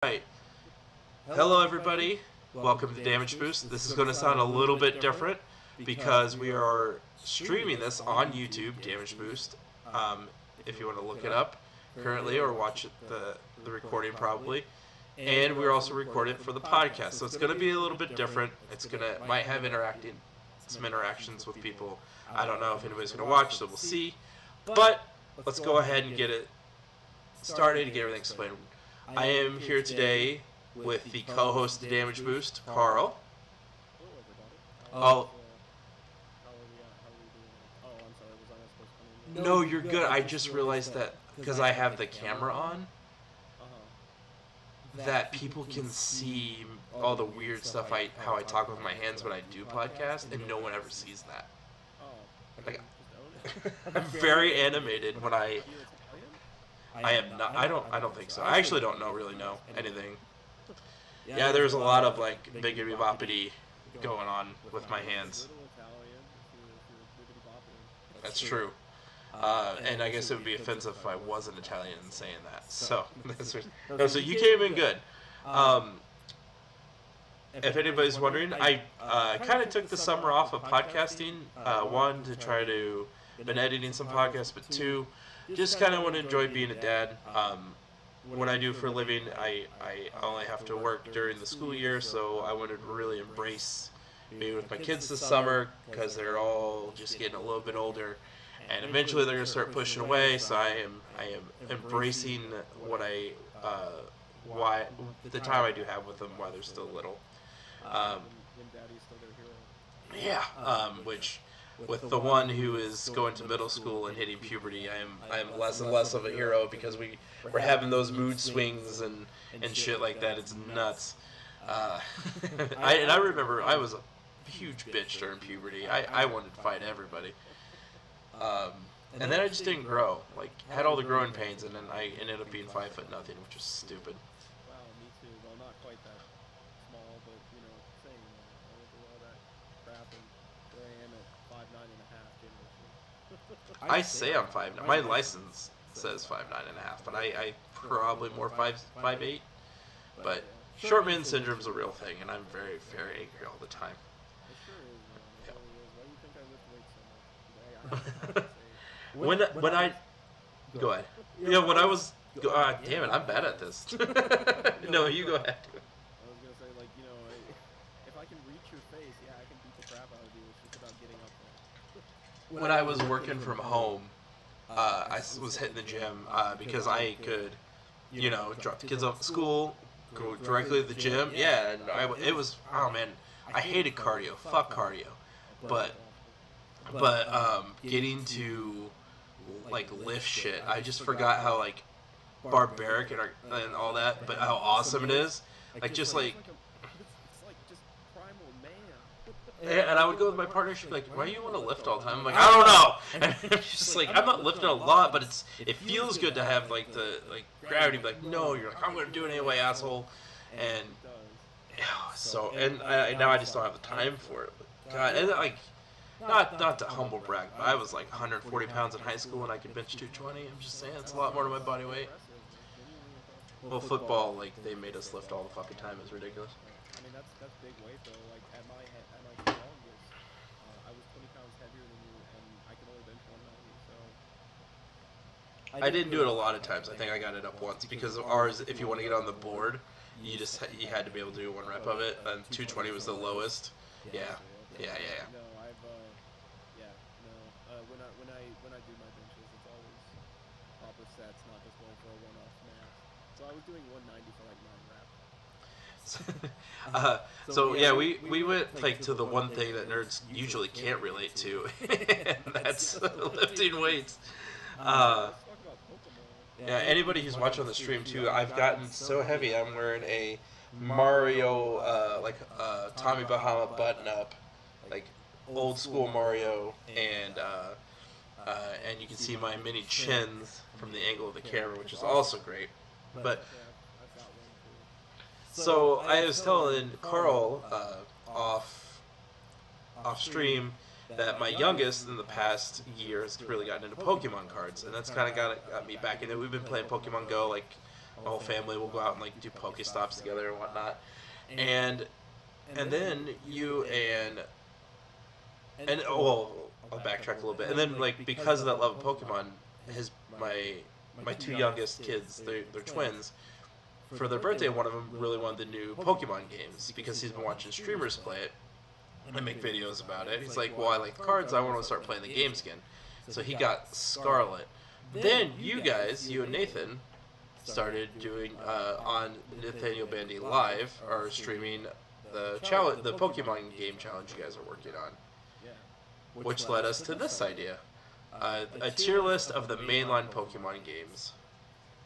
Right. Hello, everybody. Welcome to Damage Boost. This is going to sound a little bit different because we are streaming this on YouTube, Damage Boost. If you want to look it up currently or watch the recording probably. And we're also recording it for the podcast. So it's going to be a little bit different. Might have some interactions with people. I don't know if anybody's going to watch, so we'll see. But let's go ahead and get it started and get everything explained. I am here today with the co-host of Damage Boost, Carl. Oh. No, you're good. I just realized that because I have the camera on, that people can see all the weird stuff, how I talk with my hands when I do podcasts, and no one ever sees that. Like, I'm very animated when I am not. I don't think so. I actually don't really know anything. Yeah, there's a lot of like biggity boppity going on with my hands. That's true. And I guess it would be offensive if I wasn't Italian in saying that. So you came in good. If anybody's wondering, I kind of took the summer off of podcasting. One, to try to been editing some podcasts, but two, just kind of want to enjoy being a dad. What I do for a living, I only have to work during the school year, so I wanted to really embrace being with my kids this summer because they're all just getting a little bit older, and eventually they're going to start pushing away. So I am embracing the time I do have with them while they're still little. Which. With the one who is going to middle school and hitting puberty, I am less and less of a hero because we're having those mood swings and shit like that. It's nuts. I remember I was a huge bitch during puberty. I wanted to fight everybody. And then I just didn't grow. Like, had all the growing pains, and then I ended up being 5'0", which was stupid. Wow, me too. Well, not quite that small, but same. I went through all that crap, and there I am at 5'9" and a half. I say I'm 5'9". My license says 5'9" and a half, but I probably more 5'8". But short man syndrome's a real thing, and I'm very, very angry all the time. It sure is, man. It really is. Why do you think I lift weights so much? When I go ahead. Yeah, when I was damn it, I'm bad at this. No, you go ahead. I was gonna say, if I can reach your face, yeah, I can beat the crap out of you. It's just about getting up there. When I was working from home, I was hitting the gym because I could, drop the kids off at school, go directly to the gym. Yeah, and it was, oh man, I hated cardio. Fuck cardio. But getting to lift shit, I just forgot how barbaric and all that, but how awesome it is. It's just primal man. And I would go with my partner. She'd be like, "Why do you want to lift all the time?" I'm like, "I don't know." And I'm just like, "I'm not lifting a lot, but it feels good to have the gravity." Be like, "No," you're like, "I'm gonna do it anyway, asshole." And now I just don't have the time for it. But God, and not to humble brag, but I was 140 pounds in high school and I could bench 220. I'm just saying, it's a lot more than my body weight. Well, football, they made us lift all the fucking time. It's ridiculous. I mean, that's big weight though. At my longest, I was 20 pounds heavier than you, and I could only bench 190. So I didn't do it a lot of times. I think I got it up once because ours, if you want to get on the board, you had to be able to do one rep of it, and 220 was the lowest. Yeah. No, when I do my benches, it's always proper sets, not just going for a one-off max. So I was doing 190 for 9 reps. So yeah, we went to the one thing that nerds usually can't relate to, and that's lifting weights. Yeah, anybody who's watching the stream too, I've gotten so heavy. I'm wearing a Mario, Tommy Bahama button-up, old school Mario, and you can see my mini chins from the angle of the camera, which is also great. But so I was telling Carl off stream that my youngest in the past year has really gotten into Pokemon cards, and that's kind of got me back into it. We've been playing Pokemon Go whole family will go out and like do Pokestops together and whatnot. And then you and well, I'll backtrack a little bit. And then like because of that love of Pokemon, his my two youngest kids, they're twins. For their birthday, one of them really wanted the new Pokemon games because he's been watching streamers play it and make videos about it. He's like, well, I like the cards, I want to start playing the games again. So he got Scarlet. Then you guys, you and Nathan, started doing on Nathaniel Bandy Live, or streaming the Pokemon game challenge you guys are working on, which led us to this idea, a tier list of the mainline Pokemon games.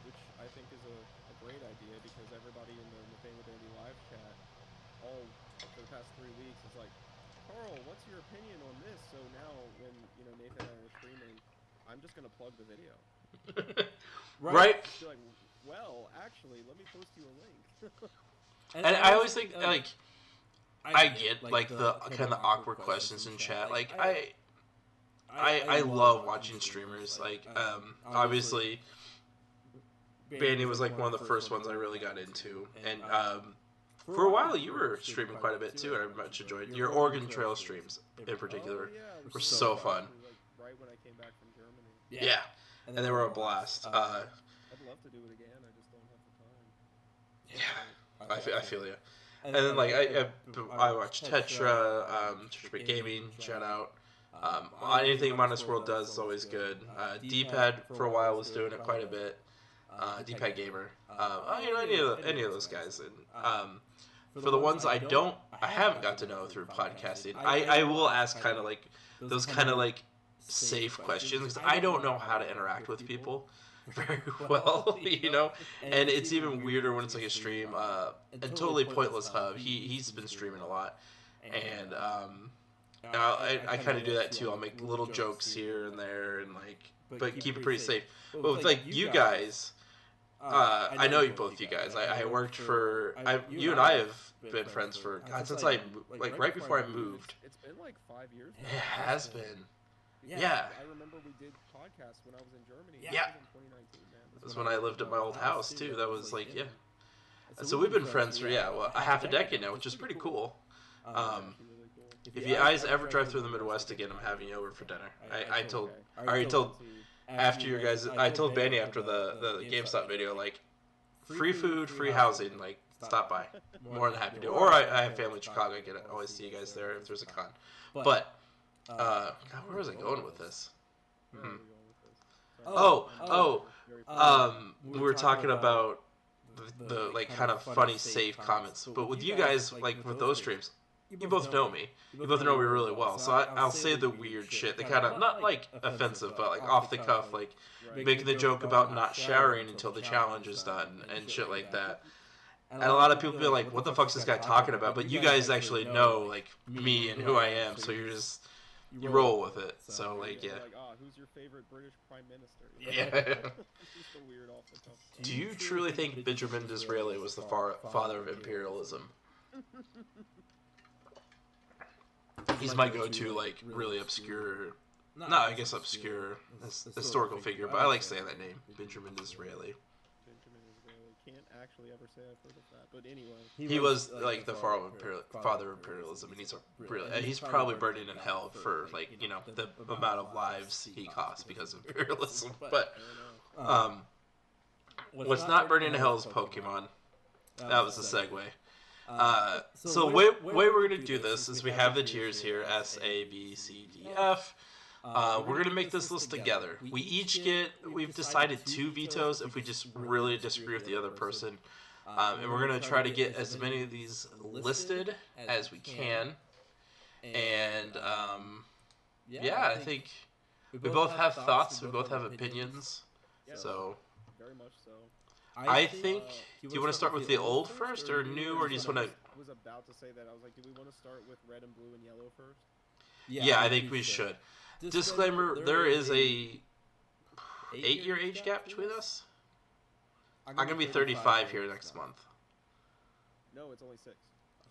Which I think is a great idea because everybody in the Nathaniel Bandy Live chat, all for the past 3 weeks, is like, Carl, what's your opinion on this? So now when Nathan and I are streaming, I'm just gonna plug the video. Right? Be like, well, actually, let me post you a link. And I always think like I get like the kind of awkward questions in chat. Like I love watching streamers. Like obviously, Bandy was like one of the first ones I really got into, and for a while you were streaming quite a bit too, and I much enjoyed your Oregon Trail streams in particular. Were so fun. Like right when I came back from Germany. Yeah, and they were a blast. I'd love to do it again. I just don't have the time. Yeah, I feel you. And then like I watch Tetra, Tetra Gaming, shout out. Anything Minus World does is always good. D-Pad for a while was doing it quite a bit. D-Pad Gamer. Any of those guys. And for the ones I haven't got to know through podcasting, I will ask kind of like those kind of like safe questions because I don't know how to interact with people very well, and it's even weirder when it's like a stream. And Totally Pointless Hub, he's been streaming a lot, and I kind of do that too. I'll make little jokes here and there, and but keep it pretty safe. But with like you guys, I know both you guys. I worked for you and I have been friends for since I right before I moved. It's been like 5 years. It has been. Yeah. I remember we did podcasts when I was in Germany. Yeah. That was in 2019, man. That was when I lived at my old house too. That was like So we've been friends for a half a decade now, which is pretty cool. If you guys ever drive through the Midwest again, I'm having you over for dinner. I told Bandy after the GameStop video, like, free food, free housing, like, stop by. More than happy to. Or I have family in Chicago. I always see you guys there if there's a con. But God, where was I going with this? We were talking about the like kind of funny, safe comments. But with you guys, like with those streams, you both know me. You both know me really well. So I'll say the weird shit, the kind of not like offensive, but like off the cuff, like making the joke about not showering until the challenge is done and shit like that. And a lot of people be like, "What the fuck's this guy talking about?" But you guys actually know like me and who I am, so you roll with it. So like like, who's your favorite British Prime Minister? Yeah. Just a weird off the cuff. Do you truly think Benjamin Disraeli was the father of imperialism? He's my go-to, like, really obscure, obscure historical figure, but I like saying that name, Benjamin Disraeli. Benjamin Disraeli. Can't actually ever say I've heard of that, but anyway. He was, like, the father of imperialism, and he's probably burning in hell for, like, the amount of lives he cost because of imperialism, but, what's not burning in hell is Pokemon. That was the segue. So the way we're going to do this is we have the tiers here, S, A, B, C, D, F. We're going to make this list together. We've decided 2 vetoes if we just really disagree with the other person. And we're going to try to get as many of these listed as we can. And, I think we both have thoughts, we both have opinions. So, very much so. I think, do you want to start with the old first or new, or do you just want to... I was about to say that. I was like, do we want to start with red and blue and yellow first? Yeah, I think we should. Disclaimer, there is a 8-year age gap between us. I'm going to be 35 here next month. No, it's only 6.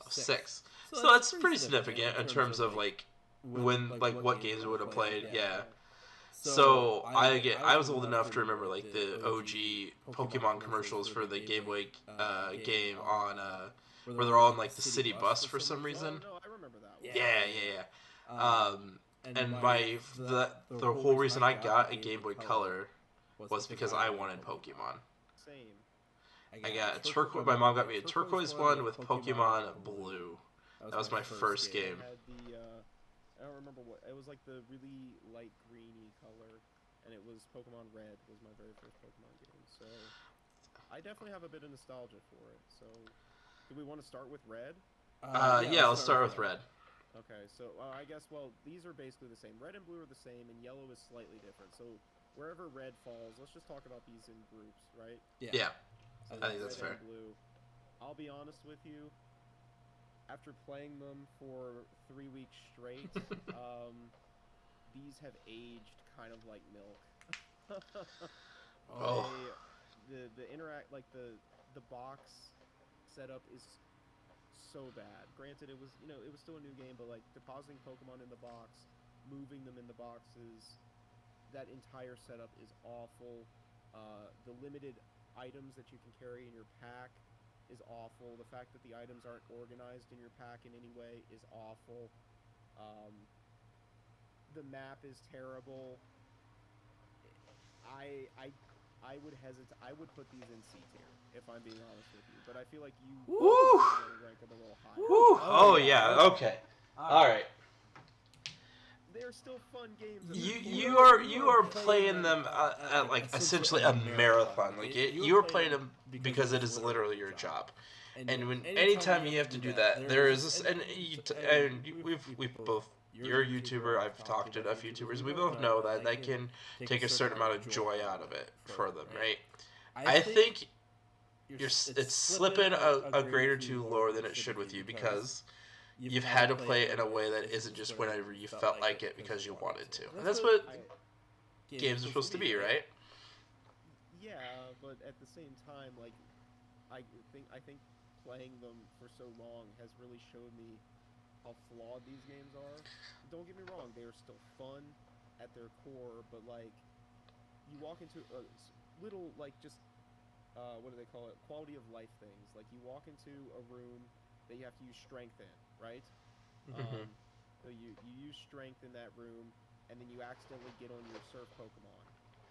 6. So that's pretty significant in terms of, like, when, like, what games we would have played, yeah. So I was old enough to remember like the OG Pokemon commercials for the Game Boy game on where they're all in like the city bus for some reason. Oh, no, I remember that one. Yeah. And the whole reason I got a Game Boy Color was because I wanted Pokemon. Same. I got a turquoise. My mom got me a turquoise one with Pokemon Blue. That was my first game. Had the I don't remember what it was, like the really light greeny color, and it was Pokemon Red was my very first Pokemon game. So I definitely have a bit of nostalgia for it. So do we want to start with Red? Yeah, let's start with Red. Okay, so I guess these are basically the same. Red and blue are the same, and yellow is slightly different. So wherever Red falls, let's just talk about these in groups, right? Yeah. So I think that's fair. Blue. I'll be honest with you. After playing them for 3 weeks straight, these have aged kind of like milk. Oh. The the box setup is so bad. Granted, it was still a new game, but like depositing Pokemon in the box, moving them in the boxes, that entire setup is awful. The limited items that you can carry in your pack is awful. The fact that the items aren't organized in your pack in any way is awful. The map is terrible. I would hesitate. I would put these in C tier if I'm being honest with you. But I feel like you rank them a little higher. Oh yeah. Okay. All right. They're still fun games. You are playing them at like essentially a marathon. Like you are playing them because it is literally your job. And anytime you have to do that, there is this, and we've both. You're a YouTuber. I've talked to enough YouTubers. We both know that they can take a certain amount of joy out of it for them, right? I think it's slipping a grade or two lower than it should with you because you've had to play it in a way that isn't just whenever you felt like it because you wanted to. And that's what games are supposed to be, right? Yeah, but at the same time, like I think playing them for so long has really showed me how flawed these games are. Don't get me wrong, they are still fun at their core, but like you walk into a little like just what do they call it? Quality of life things. Like you walk into a room that you have to use strength in, right? Mm-hmm. So you use strength in that room, and then you accidentally get on your surf Pokemon.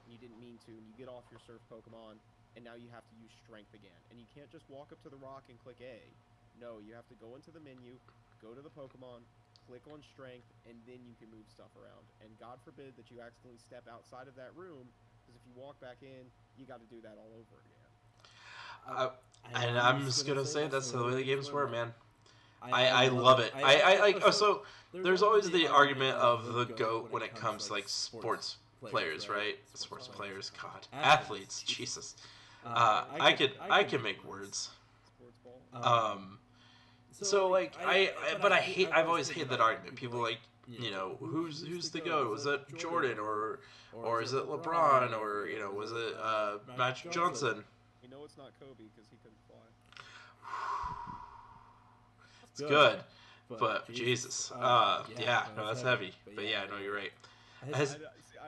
And you didn't mean to, and you get off your surf Pokemon, and now you have to use strength again. And you can't just walk up to the rock and click A. No, you have to go into the menu, go to the Pokemon, click on strength, and then you can move stuff around. And God forbid that you accidentally step outside of that room, because if you walk back in, you got to do that all over again. And I'm just gonna say that's the way the games were, man. I love it. I like. So there's always the argument of the GOAT when it comes to like sports players, right? Sports players, God, athletes, Jesus. I can make words. Sports ball. So like I've always hated that argument. People like, who's the GOAT? Was it Jordan or is it LeBron or was it Magic Johnson? We know it's not Kobe because he couldn't fly. It's good, but Jesus, yeah, no, that's heavy. But yeah, no, you're right. I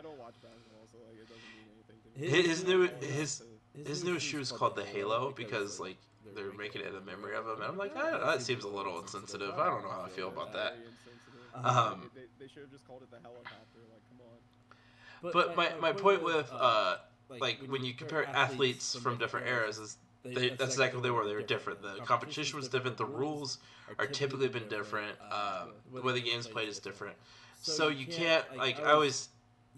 don't watch basketball, so like it doesn't mean anything to me. His new shoe is called the Halo because like they're making it in memory of him, and I'm like, I don't know, that seems a little insensitive. I don't know how I feel about that. They should have just called it the helicopter. Like, come on. But my point with like when you compare athletes from different eras is that's exactly what they were. They were different. The competition was different. The rules are typically been different. The way the game's played is different. So you can't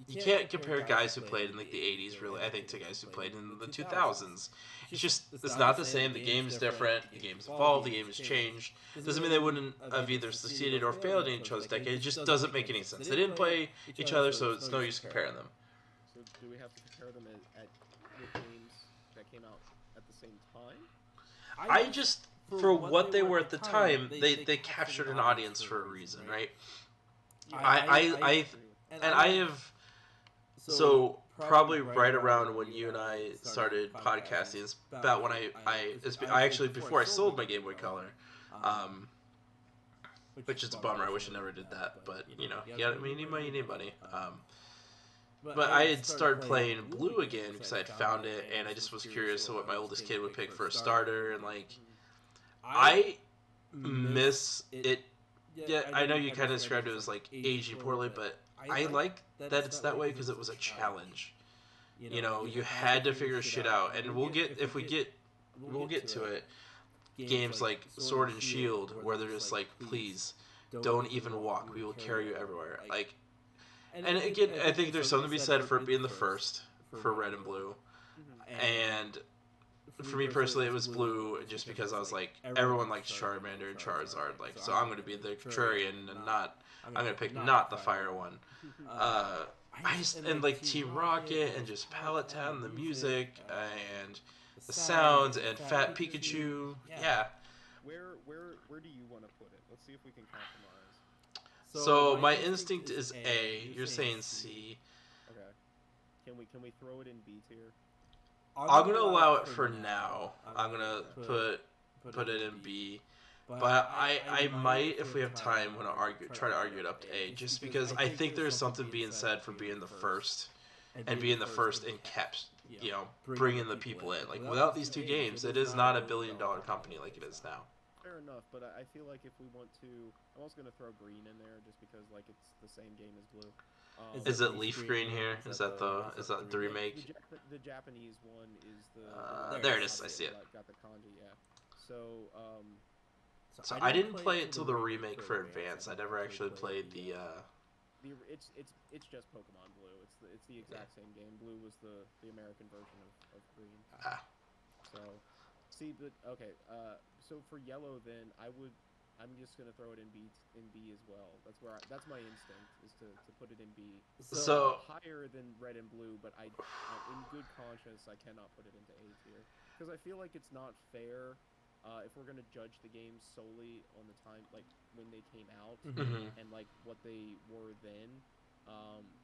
you can't compare guys who played in like the 80s really, I think, to guys who played in the 2000s. It's not the same. The game's different. The game's evolved. The game has changed. Doesn't mean they wouldn't have either succeeded or failed in each other's decade. It just doesn't make any sense. They didn't play each other, so it's no use comparing them. So do we have to compare them with games that came out at the same time? I just, for what they were at the time, they captured an audience for a reason, right? I have, so probably right around when you and I started podcasting, it's about when I actually, before I sold my Game Boy Color, which is a bummer. I wish I never did that, but you need money, you need money. But I had started playing Blue again because I had found it, and I just was curious of what my oldest kid would pick for a starter, and like, I miss it. Yeah, I know you kind of described it as like aging poorly, but I like that it's that way because it was a challenge. You know, you had to figure shit out, and we'll get to it. Games like Sword and Shield, where they're just like, please, don't even walk. We will carry you everywhere. Like, and again, I think there's something to be said for it being the first for Red and Blue, and for me personally, it was Blue just because I was like, everyone likes Charmander and Charizard, like, so I'm going to be the contrarian and not, I'm going to pick not the fire one. I just, and like Team Rocket and just Palette Town, the music and the sounds and Fat Pikachu, yeah. Where do you want to put it? Let's see if we can compromise. So my instinct is A. You're saying C. Okay. Can we throw it in B tier? I'm gonna allow it for now. I'm gonna put it in B. But I might, if we have time, want to try to argue it up to A, just because I think there's something being said for being the first, and being the first in caps, you know, bringing the people in. Like, without these two games, it is not a billion-dollar company like it is now. Fair enough, but I feel like if we want to, I'm also gonna throw green in there just because like it's the same game as Blue. Is it Leaf Green here? Is that the remake? The Japanese one is the. There it is. I see it. Got the kanji, yeah. So So I didn't play it till the remake for Advance. I never actually played the. It's just Pokemon Blue. It's the exact same game. Blue was the American version of Green. So, see, but okay. So for Yellow, then I'm just gonna throw it in B as well. That's my instinct is to put it in B. So higher than Red and Blue, but I in good conscience I cannot put it into A tier because I feel like it's not fair. If we're gonna judge the games solely on the time, like when they came out, and like what they were then,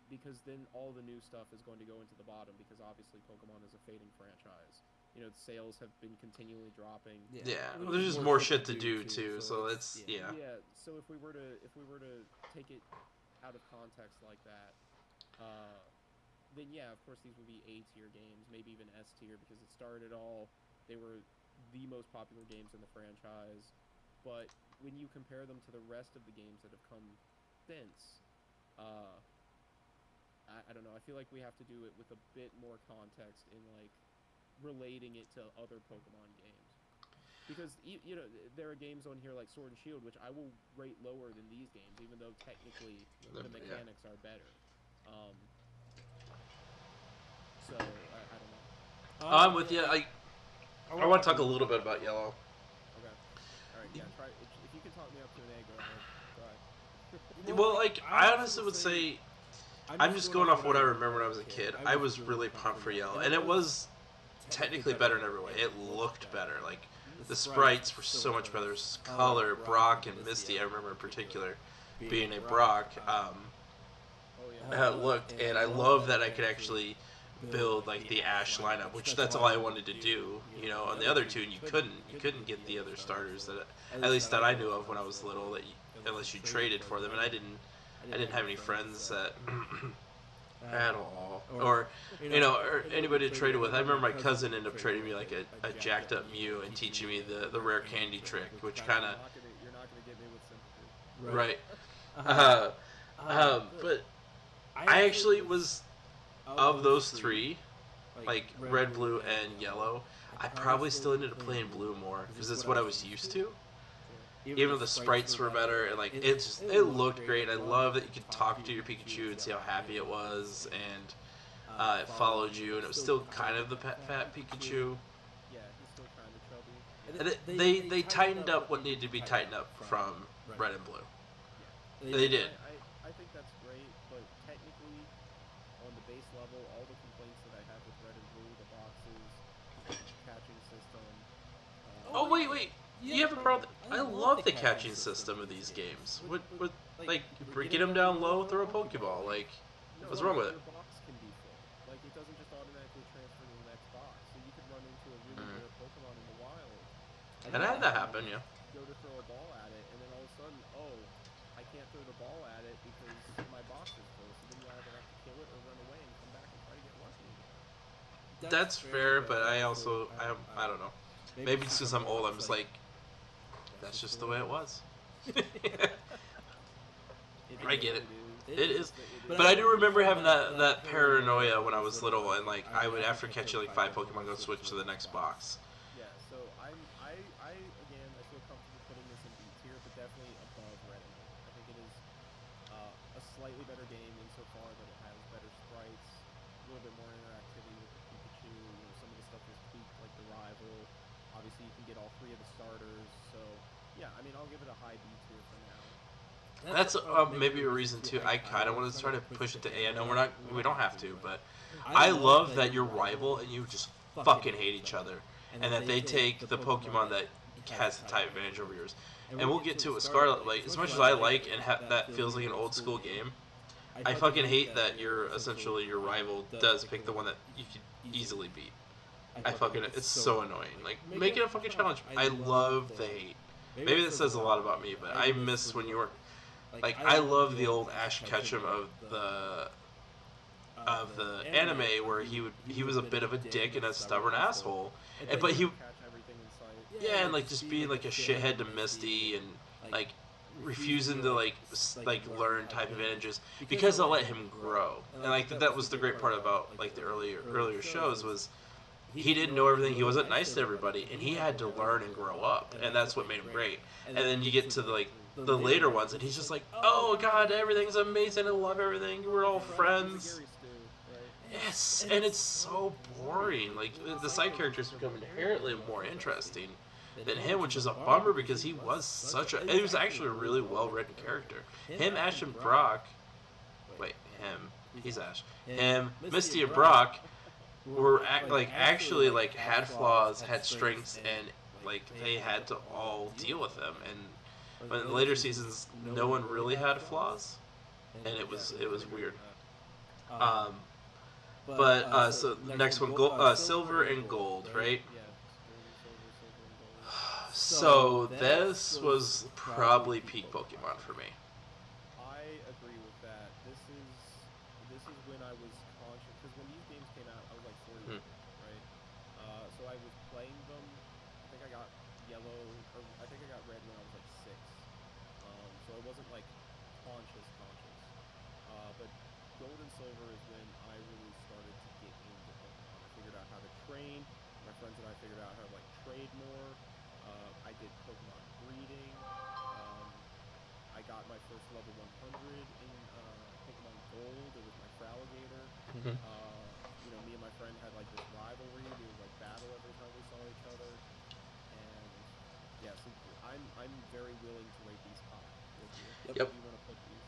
because then all the new stuff is going to go into the bottom because obviously Pokemon is a fading franchise. You know, sales have been continually dropping. Yeah, there's just more shit to do too. So it's yeah. Yeah. So if we were to take it out of context like that, then yeah, of course these would be A tier games, maybe even S tier because it started all. They were the most popular games in the franchise, but when you compare them to the rest of the games that have come since, I don't know. I feel like we have to do it with a bit more context in like relating it to other Pokemon games, because you know there are games on here like Sword and Shield which I will rate lower than these games, even though technically the mechanics are better. So I don't know. I'm with you. I want to talk a little bit about Yellow. Okay. All right. Yeah. Try if you can talk me up to an A, go ahead. Well, like I honestly would say, I'm just going off what I remember when I was a kid. I was really pumped for Yellow, and it was technically better in every way. It looked better. Like the sprites were so much better. Color, Brock and Misty, I remember in particular, being a Brock. Looked, and I love that I could actually build like the Ash lineup, which that's all I wanted to do. You know, on the other two, you couldn't get the other starters that at least that I knew of when I was little, unless you traded for them, and I didn't have any friends that at all, or you know, or anybody to trade it with. I remember my cousin ended up trading me like a jacked up Mew and teaching me the rare candy trick, which kind of you're not gonna get me with sympathy, right? But I actually was. Of those three, like Red, Blue, and Yellow, I probably still ended up playing Blue more because it's what I was used to. Even though the sprites were better, and like it looked great. I love that you could talk to your Pikachu and see how happy it was, and it followed you, and it was still kind of the fat Pikachu. Yeah, he's still kind of chubby. And they tightened up what needed to be tightened up from Red and Blue. They did. I think that's great, but technically, on the base level, all the complaints that I have with Red and Blue, the boxes, the catching system. Oh wait! You have a problem. I love the catching system of these games. What like get them down low, throw a Pokeball. Like, what's wrong with it? Your box can be full. Like it doesn't just automatically transfer to the next box, so you could run into a really rare Pokemon in the wild. And I had that happen, yeah. Go to throw a ball at it, and then all of a sudden, I I can't throw the ball at it because my box is full. So then you either have to kill it or run away and come back and try to get lucky again. That's fair, but I also I don't know. Maybe it's because I'm old. I'm just like, that's just the way it was. I get it. It is. But I do remember having that paranoia when I was little, and like I would, after catching like 5 Pokemon, go switch to the next box. Yeah, so I again, I feel comfortable putting this in B tier, but definitely above Red and Blue. I think it is a slightly better game insofar that it has better sprites, a little bit more interactivity with the Pikachu. You know, some of the stuff is tweaked, like the rival. Obviously, you can get all 3 of the starters. So yeah, I mean, I'll give it a high B tier for now. That's maybe a reason too. I kind of want to try to push it to A. I know we don't have to, but I love that you're rival and you just fucking hate each other, and that they take the Pokemon that has the type advantage over yours. And we'll get to it with Scarlet. Like, as much as I like and that feels like an old school game, I fucking hate that essentially your rival does pick the one that you could easily beat. It's so annoying. Like, make it a fucking challenge. I love the hate. Maybe that says a lot about me, but I miss when you were. Like, I love the old Ash Ketchum of the anime where he was a bit of a dick and a stubborn asshole, but he and like just being like a shithead to Misty and like refusing to like learn type advantages because they'll let him grow. And like that was the great part about like the earlier shows was he didn't know everything. He wasn't nice to everybody, and he had to learn and grow up, and that's what made him great. And then you get to the later ones, and he's just like, oh god, everything's amazing, I love everything, we're all friends. Yes, and it's so boring. Like, the side characters become inherently more interesting than him, which is a bummer because he was actually a really well written character. Him, Ash, and Brock. Wait, he's Ash. Him, Misty, and Brock were actually had flaws, had strengths, and like they had to all deal with them. And but in the later seasons, no one really had flaws, and it was weird. So the next one, silver and gold, right? So this was probably peak Pokemon for me. I agree with that. This is when I was conscious, because when these games came out, I was like 4 years old, right? So I was playing them. I think I got yellow, or I think I got red when I was like 6. So I wasn't like conscious. But gold and silver is when I really started to get into Pokemon. I figured out how to train. My friends and I figured out how to like trade more. I did Pokemon breeding. I got my first level 100 in Pokemon Gold. It was my Fraligator. Mm-hmm. Me and my friend had like this rivalry. We would like battle every time we saw each other. And yeah, so I'm very willing to rate these high. Yep. Do you want to put these?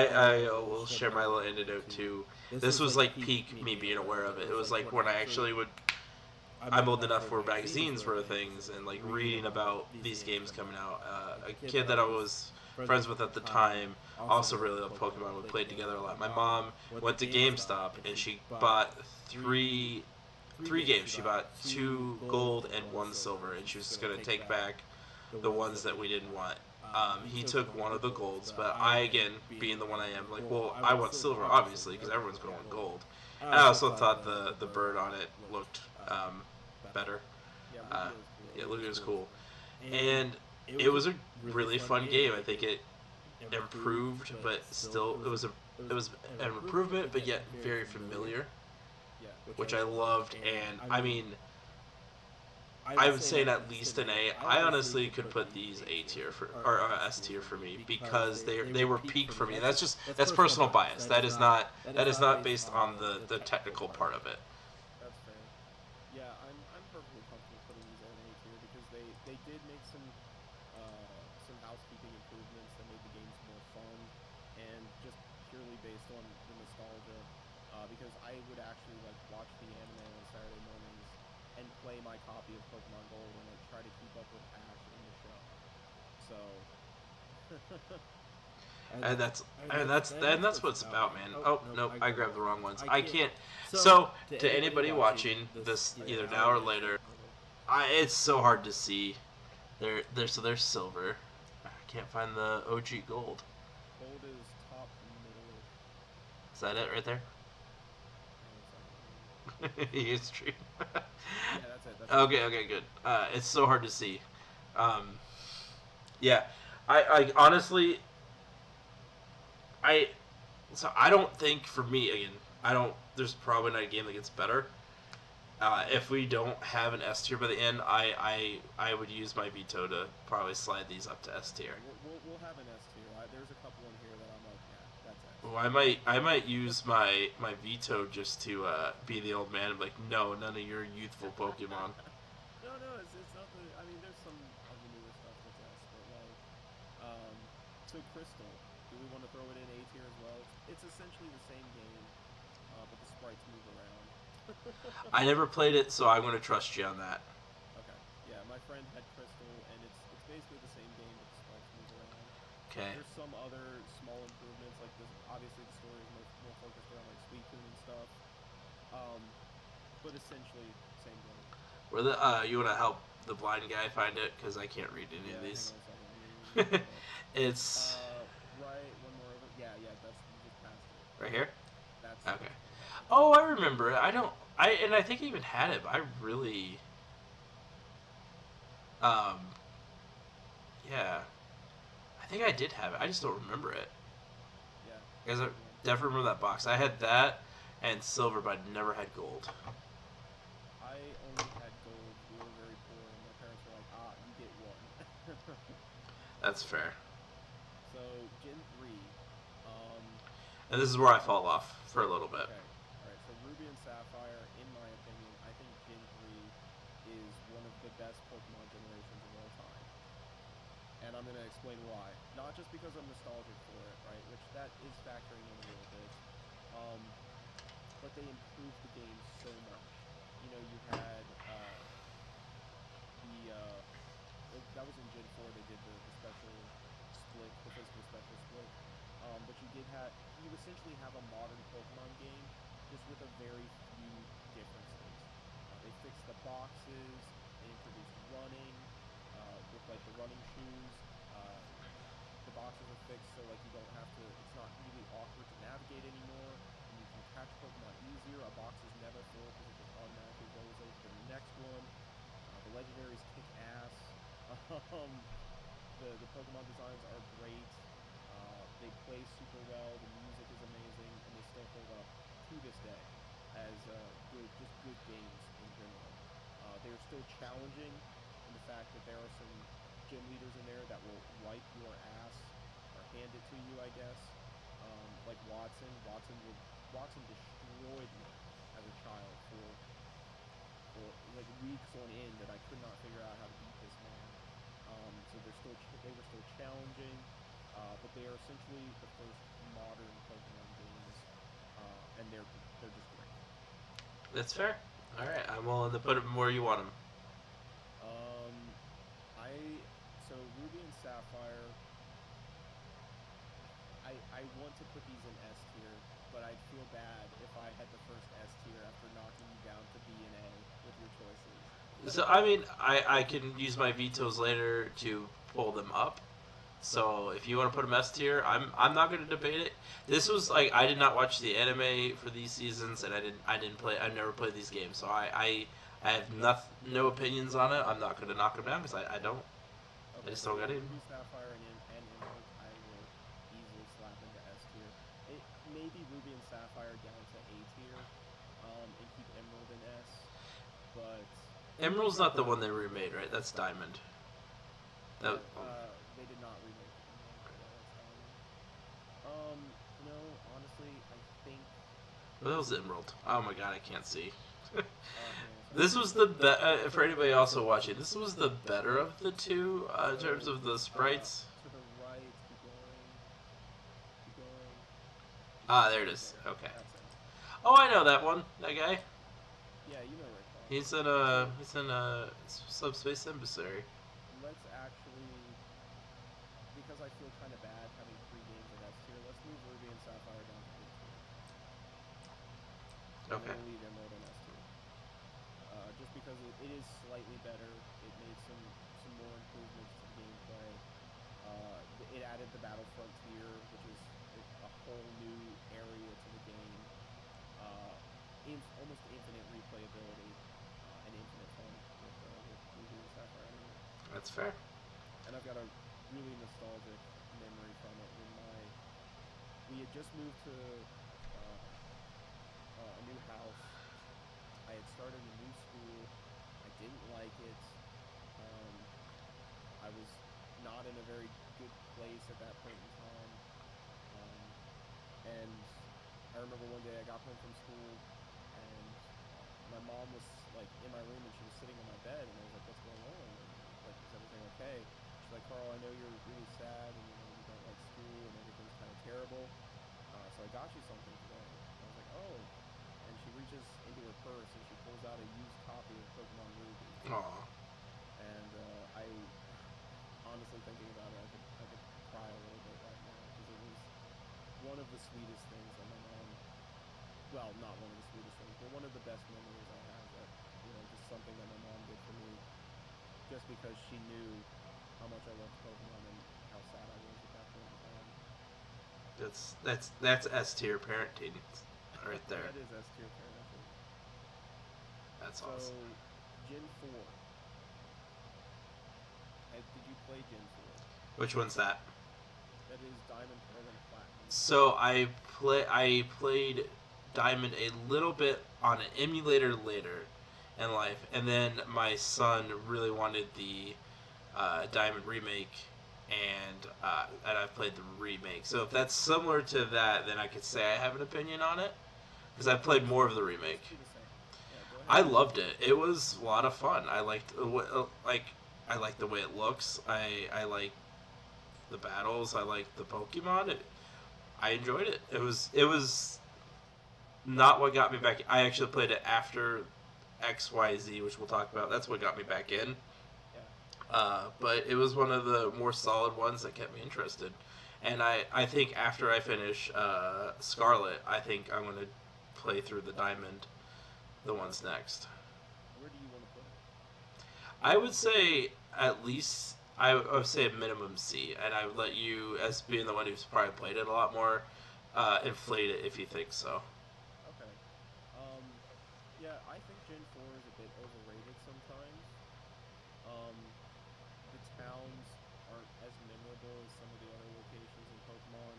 I will share my little anecdote too. This was like peak me being aware of it. It was like when I actually would. I'm old enough where magazines were things, and like reading about these games coming out. A kid that I was friends with at the time also really loved Pokemon. We played together a lot. My mom went to GameStop and she bought three games. She bought 2 gold and 1 silver, and she was just gonna take back the ones that we didn't want. He took one of the golds, but I, again, being the one I am, like, well, I want silver, obviously, because everyone's going to want gold. And I also thought the bird on it looked better. Yeah, Lugia was cool. And it was a really fun game. I think it improved, but still, it was an improvement, but yet very familiar, which I loved. And, I mean, I would say at least an A. I honestly could put these A tier or S tier for me because they were peak for me. And that's personal bias. That is not based on the technical part of it. That's fair. Yeah, I'm perfectly comfortable putting these at an A tier because they did make some housekeeping improvements that made the games more fun, and just purely based on the nostalgia. Because I would actually like watch the anime on Saturday mornings and play my copy of Pokemon Gold and like try to keep up with Ash in the show. So and that's what it's about, man. Oh no, I grabbed the wrong ones. I can't. So to anybody watching this either now or later, it's so hard to see. There's silver. I can't find the OG gold. Gold is top middle. Is that it right there? Hang on a second. You stream. Yeah, that's it. That's Okay, okay, good. It's so hard to see. Um, yeah, I honestly, I so I don't think for me again. I don't. There's probably not a game that gets better. If we don't have an S tier by the end, I would use my veto to probably slide these up to S tier. We'll have an S tier. There's a couple in here that I'm like, yeah, that's S. Well, I might use my veto just to be the old man and be like, no, none of your youthful Pokemon. No, it's not the. I mean, there's some of the newer stuff that's S, but like, so Crystal, do we want to throw it in A tier as well? It's essentially the same game, but the sprites move around. I never played it, so I'm going to trust you on that. Okay. Yeah, my friend had Crystal, and it's basically the same game, but the sprites move around. Okay. There's some other small improvements, like this. Obviously, the story is more focused around like Suicune and stuff. But essentially, same game. Where the you want to help the blind guy find it because I can't read any of these. Hang on a second. It's right. One more over. Yeah. That's you just passed it. right here. That's Okay. Oh, I remember it. I think I even had it. But I really. Yeah. I think I did have it. I just don't remember it. Yeah. Because I definitely remember that box. I had that and silver, but I never had gold. I only had gold. We were very poor, and my parents were like, you get one. That's fair. So, Gen 3. And this is where I fall off for a little bit. Okay. Alright, so Ruby and Sapphire, in my opinion, I think Gen 3 is one of the best Pokemon generations of all time. And I'm going to explain why. Not just because I'm nostalgic for it, right? Which that is factoring in a little bit. But they improved the game so much. You know, you had that was in Gen 4. They did the special split, the physical special split. But you essentially have a modern Pokemon game, just with a very few differences. They fixed the boxes. They introduced running with like the running shoes. The boxes are fixed so like you don't have to. It's not really awkward to navigate anymore. And you can catch Pokemon easier. A box is never full because it just automatically goes over to the next one. The legendaries kick ass. The Pokemon designs are great. They play super well. The music is amazing, and they still hold up to this day as good games in general. They are still challenging in the fact that there are some gym leaders in there that will wipe your ass or hand it to you, I guess. Like Watson. Watson destroyed me as a child for like weeks on end that I could not figure out how to beat this man. So they were still challenging, but they are essentially the first modern Pokemon games, and they're just great. That's fair. All right, I'm willing to put them where you want them. So Ruby and Sapphire. I want to put these in S tier, but I'd feel bad if I had the first S tier after knocking you down to B and A with your choices. So I mean, I can use my vetoes later to pull them up. So if you want to put them S tier, I'm not going to debate it. This was like I did not watch the anime for these seasons, and I never played these games, so I have no opinions on it. I'm not going to knock them down because I don't. Okay, I just don't got it. Ruby, Sapphire, and Emerald, I will easily slap into S tier. Maybe Ruby and Sapphire down to A tier, and keep Emerald in S. But Emerald's not the one they remade, right? That's Diamond. They did not remake Emerald. Yeah, that's Diamond. No, honestly, I think. Well, that was Emerald. Oh my god, I can't see. Yeah, This was for anybody also watching, this was the better of the two in terms of the sprites. To the right, keep going. Ah, there it is. Okay. That's it. Oh, I know that one. That guy. Yeah, you know right. He's in a subspace emissary. Let's actually, because I feel kind of bad having 3 games in S tier, let's move Ruby and Sapphire down to A tier. Okay. We'll leave Emerald in S tier. Just because it is slightly better. It made some more improvements to the gameplay. It added the Battle Frontier, which is whole new area to the game, almost infinite replayability, and infinite fun with Ruby and Sapphire Emerald. That's fair. And I've got a really nostalgic memory from it when we had just moved to a new house. I had started a new school. I didn't like it. Um, I was not in a very good place at that point in time. And I remember one day I got home from school, and my mom was like in my room, and she was sitting on my bed, and I was like, "What's going on? Like, is everything okay?" She's like, "Carl, I know you're really sad, and you don't like school, and everything's kind of terrible. So I got you something today." And I was like, "Oh." And she reaches into her purse and she pulls out a used copy of Pokemon Ruby. Aw. And I honestly, thinking about it, I could cry a little bit right now, because it was one of the sweetest things that my mom, well, not one of the sweetest things, but one of the best memories I have, that, just something that my mom did for me just because she knew how much I loved Pokemon and how sad I was at that point in time. That's S tier parenting right there. That is S tier parenting. That's awesome. So, Gen 4. Did you play Gen 4? Which one's that? That is Diamond, Pearl, and Platinum. So I played Diamond a little bit on an emulator later in life, and then my son really wanted the Diamond remake, and I've played the remake. So if that's similar to that, then I could say I have an opinion on it, because I played more of the remake. I loved it. It was a lot of fun. I liked I like the way it looks. I like the battles. I like the Pokemon. I enjoyed it. It was not what got me back. I actually played it after XYZ, which we'll talk about. That's what got me back in. But it was one of the more solid ones that kept me interested. And I think after I finish Scarlet, I think I'm going to play through the Diamond, the ones next. Where do you want to put it? I would say at least, I would say a minimum C, and I would let you, as being the one who's probably played it a lot more, inflate it if you think so. Okay. Yeah, I think Gen 4 is a bit overrated sometimes. The towns aren't as memorable as some of the other locations in Pokemon.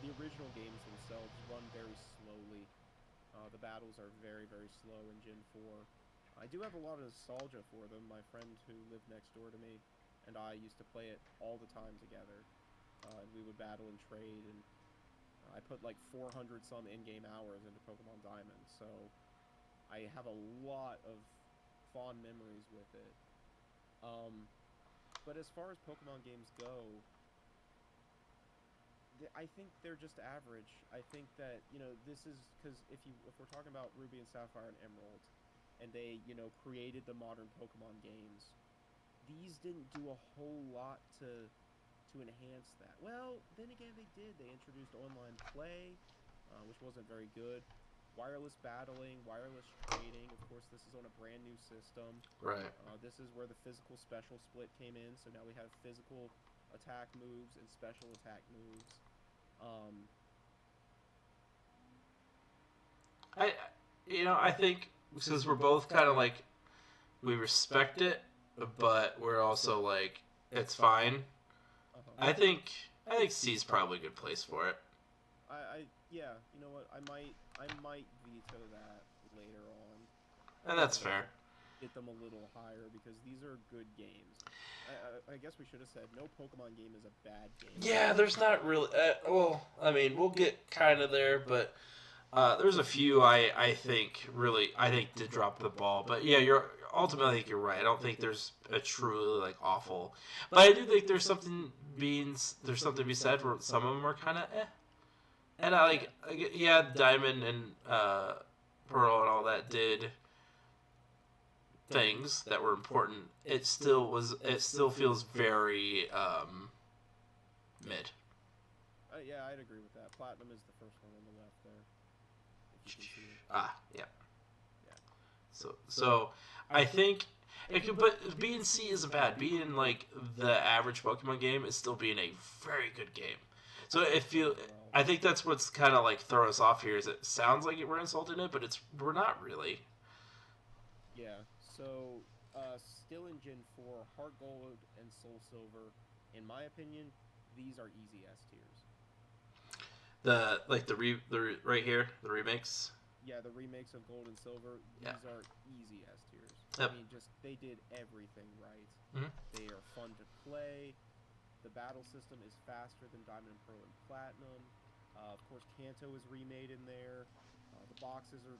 The original games themselves run very slowly. The battles are very, very slow in Gen 4. I do have a lot of nostalgia for them. My friend who lived next door to me and I used to play it all the time together. And we would battle and trade, and I put like 400 some in-game hours into Pokemon Diamond, so I have a lot of fond memories with it. But as far as Pokemon games go, I think they're just average. I think that, this is because if we're talking about Ruby and Sapphire and Emerald, and they, created the modern Pokemon games, these didn't do a whole lot to enhance that. Well, then again, they did. They introduced online play, which wasn't very good. Wireless battling, wireless trading. Of course, this is on a brand new system. Right. This is where the physical special split came in. So now we have physical attack moves and special attack moves. I think because we're both kind of like, we respect it, but we're also like, it's fine. I think C is probably a good place for it. Yeah, you know what? I might veto that later on. And that's fair. Get them a little higher, because these are good games. I guess we should have said no Pokemon game is a bad game. Yeah, there's not really. We'll get kind of there, but there's a few I think did drop the ball. But yeah, ultimately I think you're right. I don't think there's a truly like awful, but I do think there's something to be said for some of them are kind of eh. And Diamond and Pearl and all that did things that were important. It still feels very mid. Yeah, I'd agree with that. Platinum is the first one on the left there. If you can see it. Yeah. So I think but B and C isn't bad. Being like the average Pokemon game is still being a very good game. So if you, I think that's what's kind of like throw us off here. Is it sounds like we're insulting it, but we're not really. Yeah. So, still in Gen 4, Heart Gold and Soul Silver, in my opinion, these are easy S tiers. The right here, the remakes. Yeah, the remakes of Gold and Silver, these are easy S tiers. Yep. I mean, just they did everything right. Mm-hmm. They are fun to play. The battle system is faster than Diamond, Pearl, and Platinum. Of course, Kanto is remade in there. The boxes are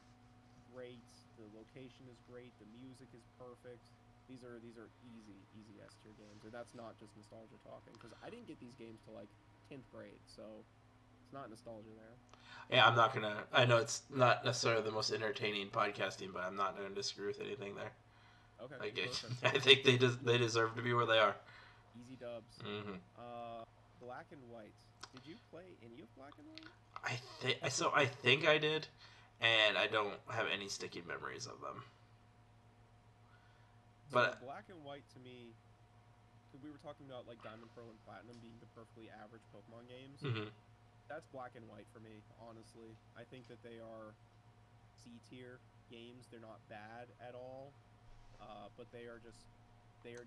great. The location is great. The music is perfect. These are easy S tier games, and that's not just nostalgia talking. Because I didn't get these games till like 10th grade, so it's not nostalgia there. Yeah, I'm not gonna. I know it's not necessarily the most entertaining podcasting, but I'm not gonna disagree with anything there. Okay. Like, I think they deserve to be where they are. Easy dubs. Mm-hmm. Black and White. Did you play any of Black and White? I think I did, and I don't have any sticky memories of them. But so Black and White to me, because we were talking about like Diamond, Pearl, and Platinum being the perfectly average Pokemon games. Mm-hmm. That's Black and White for me, honestly. I think that they are C tier games. They're not bad at all, but they are just there.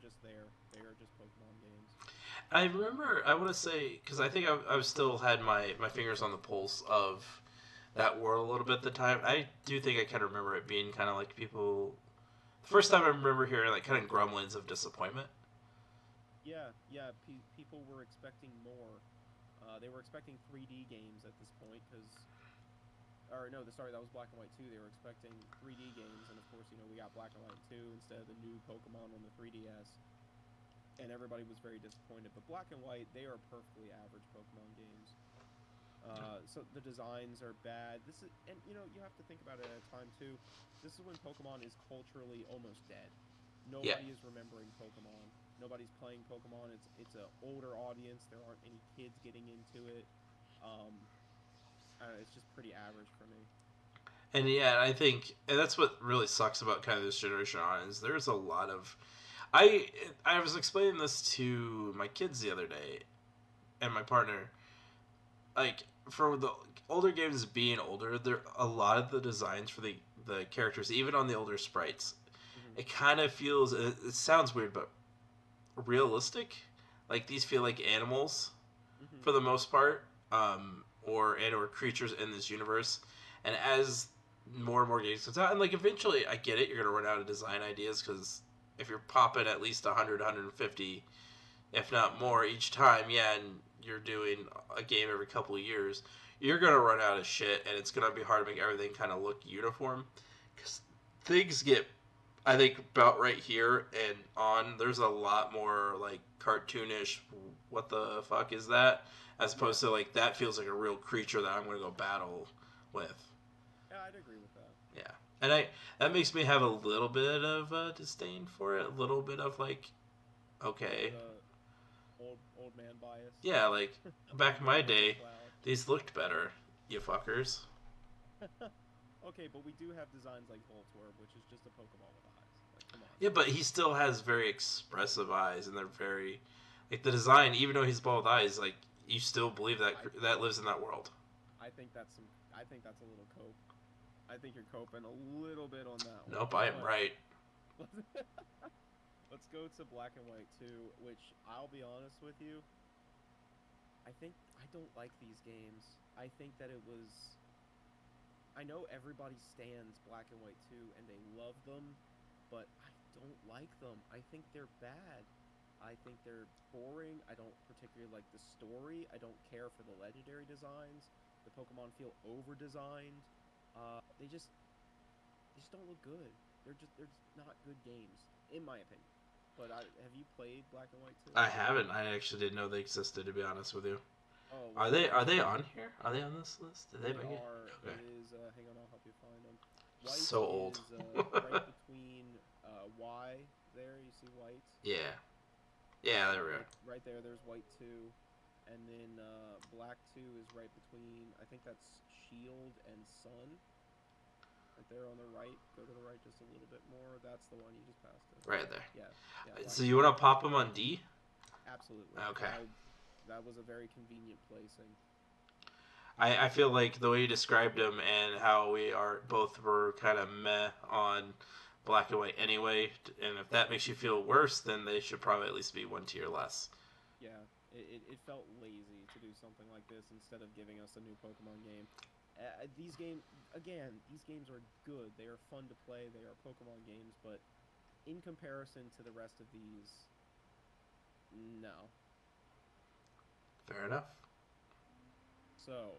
They are just Pokemon games. I remember, I want to say, because I think I still had my fingers on the pulse of that world a little bit at the time. I do think I kind of remember it being kind of like people. The first time I remember hearing like kind of grumblings of disappointment. Yeah. People were expecting more. They were expecting 3D games at this point because, that was Black and White 2. They were expecting 3D games, and of course, we got Black and White 2 instead of the new Pokemon on the 3DS, and everybody was very disappointed. But Black and White, they are perfectly average Pokemon games. So the designs are bad. And you have to think about it at a time too. This is when Pokemon is culturally almost dead. Nobody is remembering Pokemon. Nobody's playing Pokemon. It's an older audience. There aren't any kids getting into it. It's just pretty average for me. And yeah, I think, and that's what really sucks about kind of this generation on is there's a lot of. I was explaining this to my kids the other day, and my partner. Like for the older games being older, there a lot of the designs for the characters, even on the older sprites, it kind of feels. It sounds weird, but realistic. Like these feel like animals for the most part, or creatures in this universe. And as more and more games comes out, and like eventually, I get it, you're gonna run out of design ideas because if you're popping at least 100, 150, if not more each time, and you're doing a game every couple of years, you're gonna run out of shit, and it's gonna be hard to make everything kind of look uniform. Because things get, I think, about right here and on, there's a lot more like cartoonish. What the fuck is that? As opposed to like that feels like a real creature that I'm gonna go battle with. Yeah, I'd agree with that. Yeah, and that makes me have a little bit of disdain for it. A little bit of like, okay. Old man bias. Yeah, like back in my day, these looked better, you fuckers. Okay, but we do have designs like Voltorb, which is just a Pokemon with eyes. Like, come on. Yeah, but he still has very expressive eyes, and they're very, like the design. Even though he's bald with eyes, like you still believe that lives in that world. I think that's a little cope. I think you're coping a little bit on that one. Nope, I am right. Let's go to Black and White 2, which I'll be honest with you, I don't like these games. I think that I know everybody stands Black and White 2 and they love them, but I don't like them. I think they're bad. I think they're boring. I don't particularly like the story. I don't care for the legendary designs. The Pokemon feel over-designed. They just don't look good. They're just not good games, in my opinion. But have you played Black and White 2? I haven't. I actually didn't know they existed, to be honest with you. Oh, well, are they on here? Are they on this list? Did they make it? Okay. It is. Hang on, I'll help you find them. White so old. Is right between Y there. You see White? Yeah. Yeah, there we are. Right there. There's White 2, and then Black 2 is right between. I think that's Shield and Sun. Right there on the right. Go to the right just a little bit more. That's the one you just passed it. Right there. Yeah. So you want to pop them on D? Absolutely. Okay. that was a very convenient placing. I feel like the way you described them and how we are both were kind of meh on black and white anyway, and if that makes you feel worse, then they should probably at least be one tier less. Yeah, it felt lazy to do something like this instead of giving us a new Pokemon game. These games are good. They are fun to play. They are Pokemon games, but in comparison to the rest of these, no. Fair enough. So,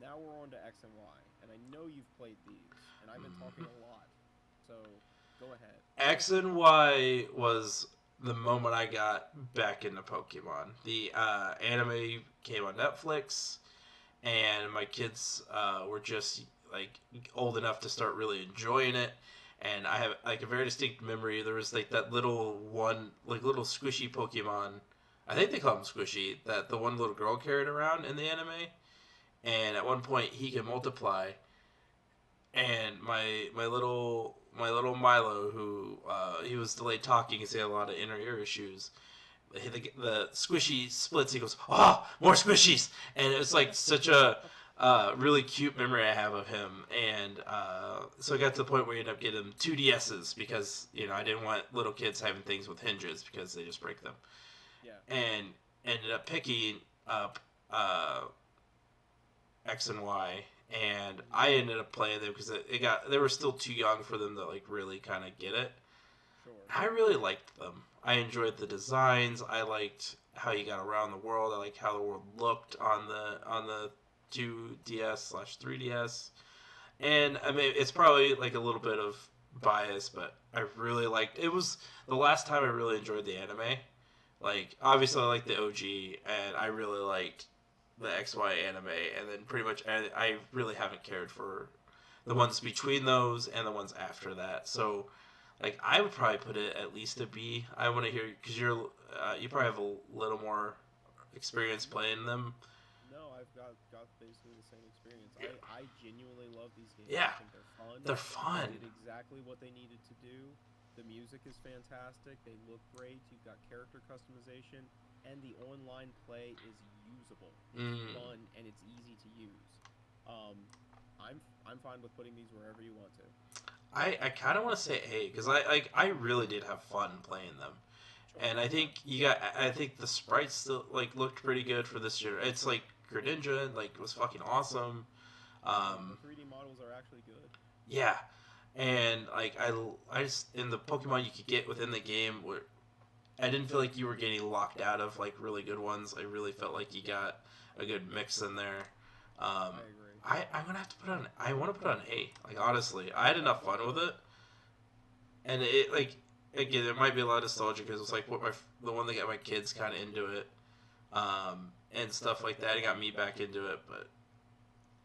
now we're on to X and Y, and I know you've played these, and I've been talking a lot. So, go ahead. X and Y was the moment I got back into Pokemon. The anime came on Netflix, and my kids were just like old enough to start really enjoying it. And I have like a very distinct memory. There was like that little little squishy Pokemon. I think they call him Squishy. That the one little girl carried around in the anime. And at one point he can multiply. And my little Milo, who he was delayed talking because he had a lot of inner ear issues. The squishy splits. He goes, "Oh, more squishies!" And it was like such a really cute memory I have of him. And so I got to the point where we ended up getting him 2DSs because I didn't want little kids having things with hinges because they just break them. Yeah. And ended up picking up X and Y, and I ended up playing them because they were still too young for them to like really kind of get it. Sure. I really liked them. I enjoyed the designs. I liked how you got around the world. I liked how the world looked on the 2DS/3DS. And I mean, it's probably like a little bit of bias, but I really liked. It was the last time I really enjoyed the anime. Like obviously I liked the OG, and I really liked the XY anime, and then pretty much I really haven't cared for the ones between those and the ones after that. So, like, I would probably put it at least a B. I want to hear because you probably have a little more experience playing them. No, I've got basically the same experience. I genuinely love these games. Yeah, I think they're fun. they're fun. They did exactly what they needed to do. The music is fantastic. They look great. You've got character customization, and the online play is usable. It's fun and it's easy to use. I'm fine with putting these wherever you want to. I kind of want to say A because I really did have fun playing them. Sure. And I think the sprites still like looked pretty good for this year. It's like Greninja like was fucking awesome. The 3D models are actually good. Yeah, and like I just in the Pokemon you could get within the game where I didn't feel like you were getting locked out of like really good ones. I really felt like you got a good mix in there. I agree. I'm gonna have to put on. I want to put on A. Like honestly, I had enough fun with it, and it like again it might be a lot of nostalgia because it's like the one that got my kids kind of into it, and stuff like that. It got me back into it, but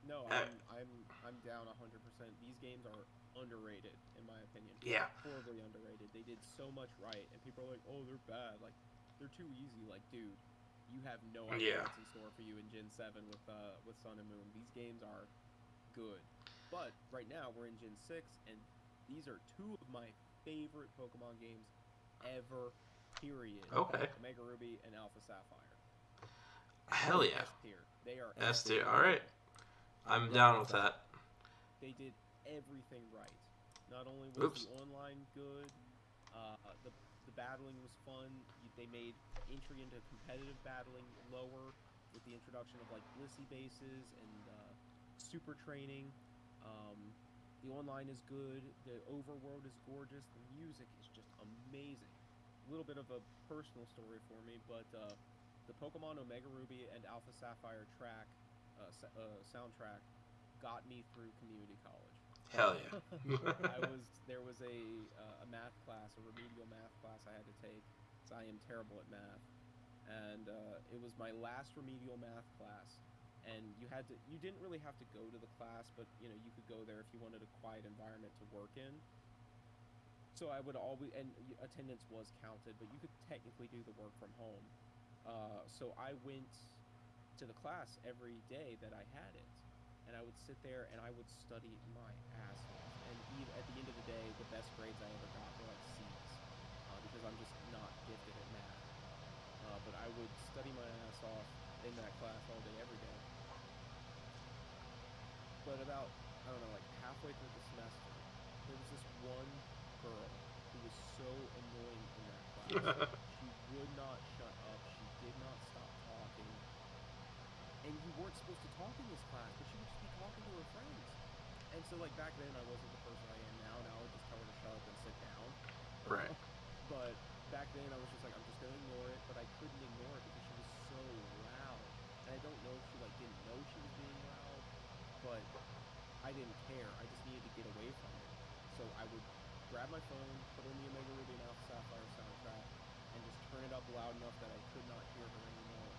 No, I'm down 100%. These games are underrated in my opinion. yeah, Horribly underrated. They did so much right, and people are like, "Oh, they're bad." Like, they're too easy. Like, dude, you have no idea Yeah. what's in store for you in Gen 7 with Sun and Moon. These games are good. But right now we're in Gen 6, and these are two of my favorite Pokemon games ever. Period. Okay. Omega Ruby and Alpha Sapphire. Hell yeah, S tier. They are S tier. All right, I'm down with that. They did everything right. Not only was Oops. the online good, the battling was fun. They made entry into competitive battling lower with the introduction of like Blissey bases and super training. The online is good. The overworld is gorgeous. The music is just amazing. A little bit of a personal story for me, but the Pokemon Omega Ruby and Alpha Sapphire soundtrack got me through community college. Hell yeah. There was a math class, a remedial math class I had to take, because I am terrible at math, and it was my last remedial math class, and you didn't really have to go to the class, but you could go there if you wanted a quiet environment to work in. So I would always, and attendance was counted, but you could technically do the work from home. So I went to the class every day that I had it, and I would sit there and I would study my ass off. And even at the end of the day, the best grades I ever got were like C's, because I'm just not gifted at math. But I would study my ass off in that class all day, every day. But about, I don't know, like halfway through the semester, there was this one girl who was so annoying in that class. She would not shut up. She did not stop talking. And you weren't supposed to talk in this class, but she would just be talking to her friends. And so, like, back then, I wasn't the person I am now. Now I would just tell her to shut up and sit down. Right. But back then, I was just like, I'm just going to ignore it. But I couldn't ignore it because she was so loud. And I don't know if she, like, didn't know she was being loud. But I didn't care. I just needed to get away from it. So I would grab my phone, put on the Omega Ruby and Alpha Sapphire soundtrack, and just turn it up loud enough that I could not hear her anymore.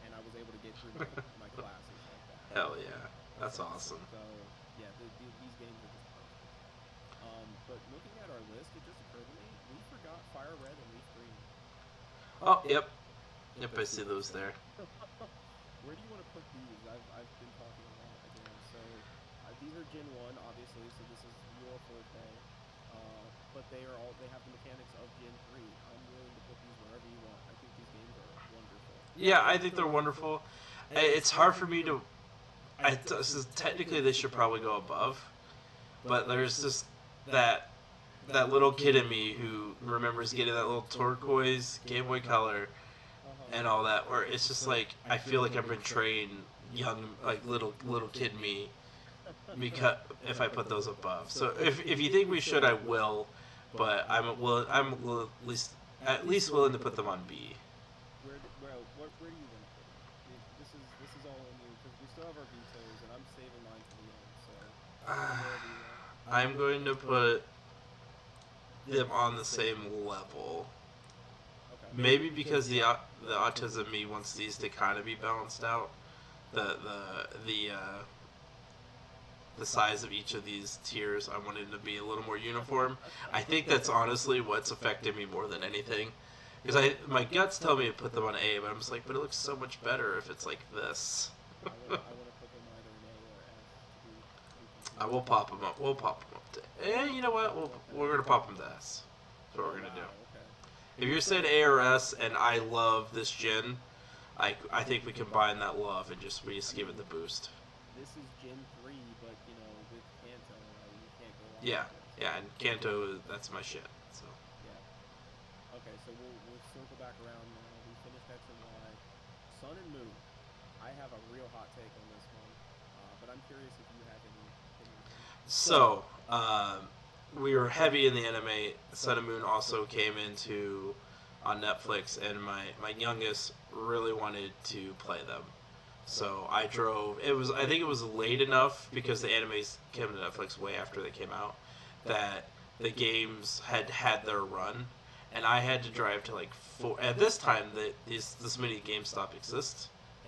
And I was able to get through my classes like that. Hell yeah. That's awesome. So, yeah, these games are just perfect. But looking at our list, it just occurred to me, we forgot Fire Red and Leaf Green. Oh, yep. Yep, I see those there. Where do you want to put these? I've been talking a lot again. So, these are Gen 1, obviously, so this is your forte. But they have the mechanics of Gen 3. I'm willing to put these wherever you want. I think these games are wonderful. Yeah, I think they're wonderful. It's hard for me to... technically, they should probably go above. But there's just that little kid in me who remembers getting that little turquoise Game Boy Color and all that, where it's just like, I feel like I'm betraying young, like, little kid me because if I put those above. So if you think we should, I will, but I'm at least willing to put them on B. Where do you want to put them? This is all on you, because we still have our vetoes, and I'm saving mine for the end. So I'm going to put them on the same level. Okay. Maybe because the autism me wants these to kind of be balanced out. The size of each of these tiers, I wanted to be a little more uniform. I think that's honestly what's affected me more than anything. Because my guts tell me to put them on A, but I'm just like, but it looks so much better if it's like this. I want to put them either in A or S. I will pop them up. We'll pop them up to... you know what? We're going to pop them to S. That's what we're going to do. Okay. If you're saying A or S and I love this gen, I think we combine that love and we just give it the boost. This is Gen 3, but, you know, with Kanto, you can't go on. Yeah, and Kanto, that's my shit. So. Yeah. Okay, so we'll circle back around now. We finished X and Y. Sun and Moon. I have a real hot take on this one, but I'm curious if you have any opinions. So, we were heavy in the anime. Sun and Moon also came into on Netflix, and my youngest really wanted to play them. So I drove. I think it was late enough because the animes came to Netflix way after they came out that the games had their run, and I had to drive to like 4. At this time, this many GameStop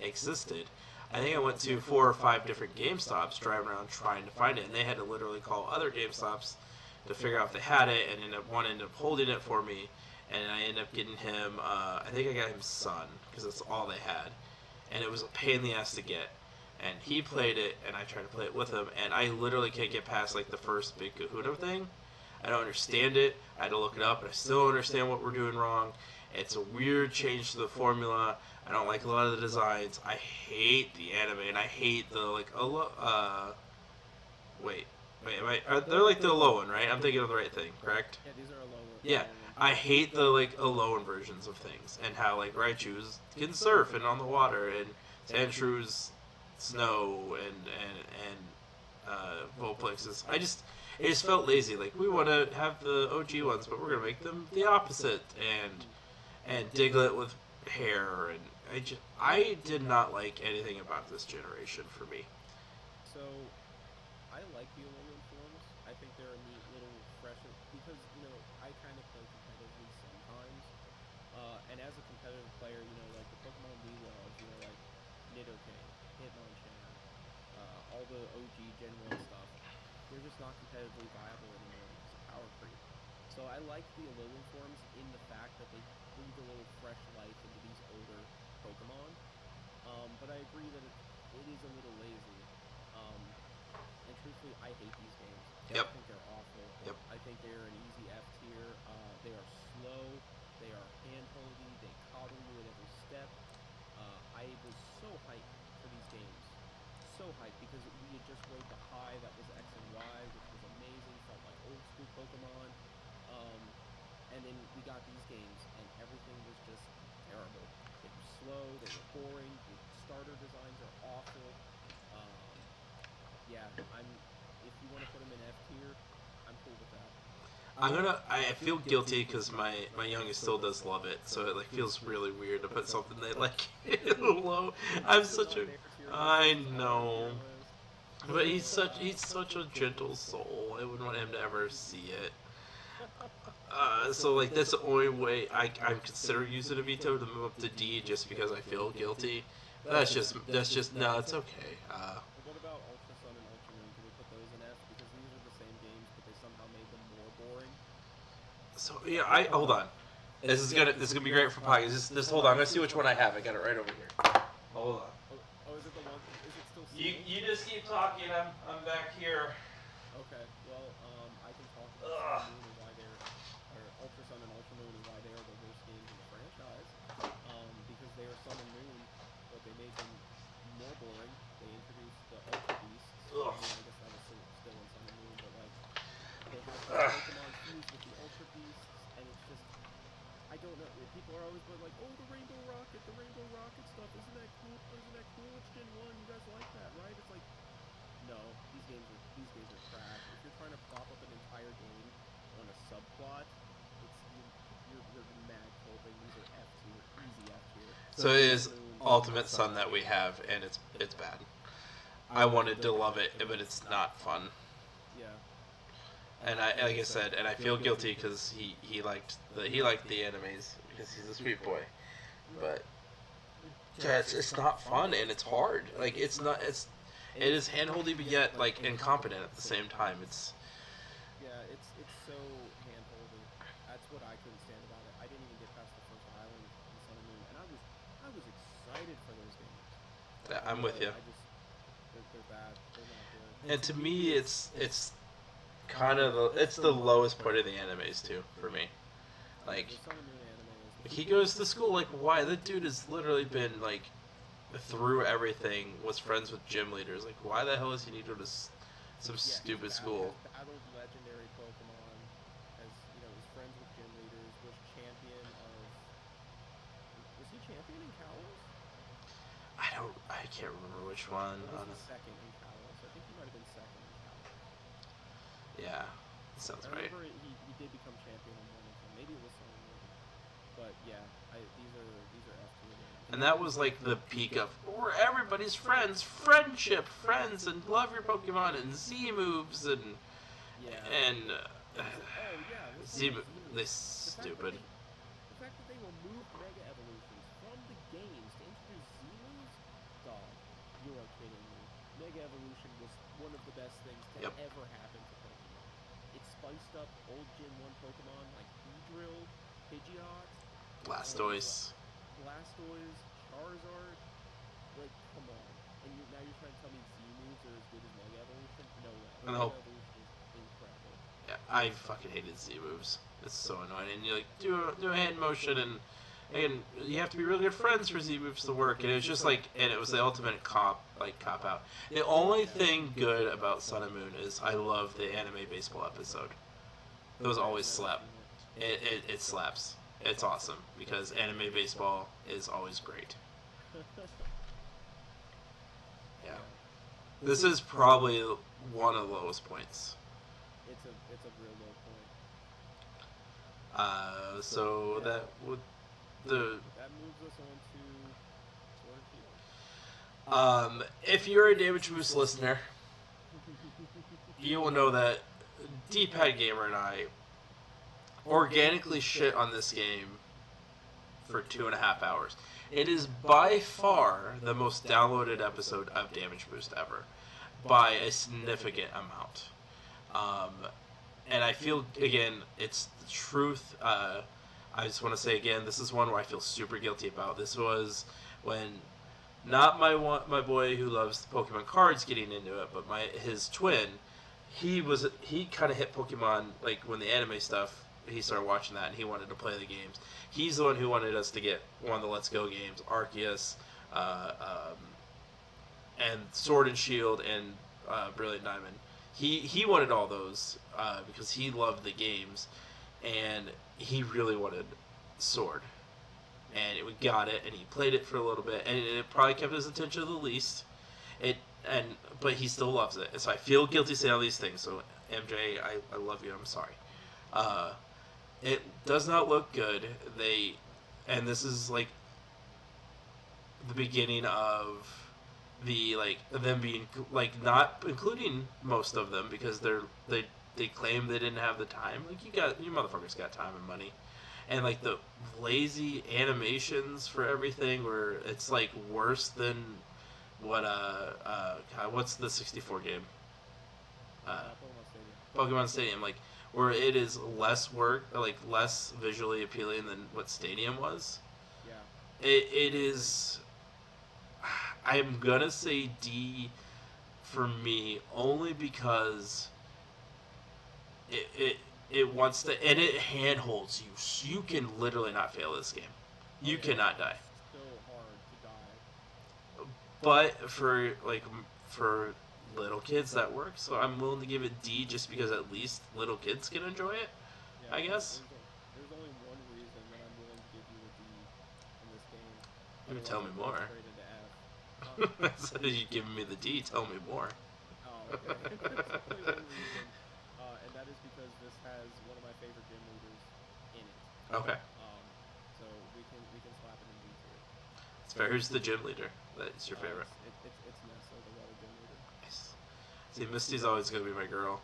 existed. I think I went to 4 or 5 different GameStops driving around trying to find it, and they had to literally call other GameStops to figure out if they had it, and one ended up holding it for me, and I ended up getting him. I think I got him Sun because that's all they had. And it was a pain in the ass to get. And he played it, and I tried to play it with him, and I literally can't get past, like, the first big kahuna thing. I don't understand it. I had to look it up, and I still don't understand what we're doing wrong. It's a weird change to the formula. I don't like a lot of the designs. I hate the anime, and I hate the, like, they're like the Alolan, right? I'm thinking of the right thing, correct? Yeah, these are Alolan. Yeah. I hate the, like, Alolan versions of things, and how, like, Raichu's can surf and on the water, and Sandshrews snow, and Vulpix's. It just felt lazy. Like, we want to have the OG ones, but we're going to make them the opposite, and Diglett with hair, and I did not like anything about this generation for me. So, I like the Alolan forms. I think they're a neat little fresh, because, you know, I kind of play competitively sometimes, and as a competitive player, you know, like the Pokemon we love, you know, like Nidoking, Hitmonchan, all the OG Gen 1 stuff, they're just not competitively viable anymore because of power creep. So I like the Alolan forms in the fact that they breathe a little fresh life into these older Pokemon, but I agree that it is a little lazy. And truthfully, I hate these games. Yep. I think they're awful. Yep. I think they are an easy F tier. They are slow. They are hand-holdy. They coddle you at every step. because we had just rode the high that was X and Y, which was amazing, felt like old school Pokemon. Um, and then we got these games, and everything was just terrible. They were slow, they were boring, the starter designs are awful. Um, yeah, if you want to put them in F tier, I'm cool with that. I feel guilty because my youngest still does love it, so it like feels really weird to put something they like low. I'm such a, I know, but he's such a gentle soul. I wouldn't want him to ever see it. So like that's the only way I'm considering using a veto to move up to D just because I feel guilty. That's just no, it's okay. What about Ultra Sun and Ultra Moon? Can we put those in F? Because these are the same games, but they somehow made them more boring. So yeah, I hold on. This is gonna be great for podcasts. Just hold on. I'm gonna see which one I have. I got it right over here. Hold on. Oh, is it the one? Is it still? You just keep talking. I'm back here. Okay. Well, I can talk about Sun and Moon and why they're, or Ultra Sun and Ultra Moon and why they are the worst games in the franchise. Because they are Sun and Moon, but they made them more boring. They introduced the Ultra Beasts. I mean, I guess that was still in Sun and Moon, but like they have the Pokemon fused with the Ultra Beasts, and it's just I don't know. People are always going like, "Oh, the Rainbow Rocket stuff, isn't that cool? Isn't that cool? It's Gen 1. You guys like that, right?" It's like, no, these games are trash. If you're trying to prop up an entire game on a subplot, you're mad coping. These are F tier, easy F tier. So it is Ultimate Sun that we have, and it's bad. I wanted to love it, but it's not fun. Yeah. And like I said, and I feel guilty because he liked the animes because he's a sweet boy, but yeah, it's not fun and it's hard. Like it is handholdy but yet like incompetent at the same time. It's so handholdy. That's what I couldn't stand about it. I didn't even get past the first island in Sun and Moon, and I was excited for those games. Yeah, I'm with you. They're bad. They're not good. And to me, it's kind of it's the lowest point of the animes too for me. Like The Sun and Moon anime is he goes to school like why the dude has literally been like through everything, was friends with gym leaders. Like why the hell does he need to go to some stupid school? Has battled legendary Pokemon, was friends with gym leaders, was he champion in Kalos? I can't remember which one. Or was he second in Kalos? I think he might have been second in Kalos. Yeah, that sounds I right. remember he did become champion in one of them. Maybe it was Sun and Moon. But yeah, these are F tier games. And that was like the peak of we're everybody's friends, friends, and love your Pokemon and Z moves and Z they stupid. The fact that they removed Mega Evolutions from the games to introduce Z moves, dog, you are kidding me. Mega Evolution was one of the best things to ever happen to Pokemon. It spiced up old Gen 1 Pokemon like Beedrill, Pidgeot, Blastoise, Charizard. Like, come on. And now you're trying to tell me Z moves are as good as Mega Evolution? No way. Mega Evolution is incredible. Yeah, I fucking hated Z moves. It's so annoying. And you like do a hand motion and you have to be really good friends for Z moves to work. And it was just like, and it was the ultimate cop out. The only thing good about Sun and Moon is I love the anime baseball episode. Those always slap. It slaps. It's awesome because anime baseball is always great. Yeah. This is probably one of the lowest points. It's a real low point. So that would that moves us on to Sword and Shield. If you're a Damage Boost listener, you will know that D-Pad Gamer and I organically shit on this game for 2.5 hours. It is by far the most downloaded episode of Damage Boost ever, by a significant amount. And I feel, again, it's the truth. I just want to say again, this is one where I feel super guilty about. This was when not my boy who loves Pokemon cards getting into it, but his twin. He kind of hit Pokemon like when the anime stuff. He started watching that and he wanted to play the games. He's the one who wanted us to get one of the Let's Go games, Arceus, and Sword and Shield and Brilliant Diamond. He wanted all those because he loved the games, and he really wanted Sword. And we got it, and he played it for a little bit, and it probably kept his attention the least. But he still loves it. And so I feel guilty saying all these things. So MJ, I love you. I'm sorry. It does not look good. And this is like the beginning of them being like not including most of them because they claim they didn't have the time. Like you motherfuckers got time and money. And like the lazy animations for everything where it's like worse than what's the 64 game? Pokemon Stadium, like where it is less work, like less visually appealing than what Stadium was. Yeah. It is. I'm gonna say D for me only because it wants to, and it handholds you. So you can literally not fail this game. You cannot die. It's so hard to die. But for little kids that works, so I'm willing to give it D just because at least little kids can enjoy it. Yeah, I guess. There's only one reason that I'm willing to give you a D in this game. You tell me more. Straight into F. Instead of you giving me the D, tell me more. Oh, okay. There's only one reason, and that is because this has one of my favorite gym leaders in it. Okay. So we can slap it in D tier. It's fair. Who's the gym leader? That's your favorite. It's Nessa, the water gym leader. Nice. See, Misty's always gonna be my girl.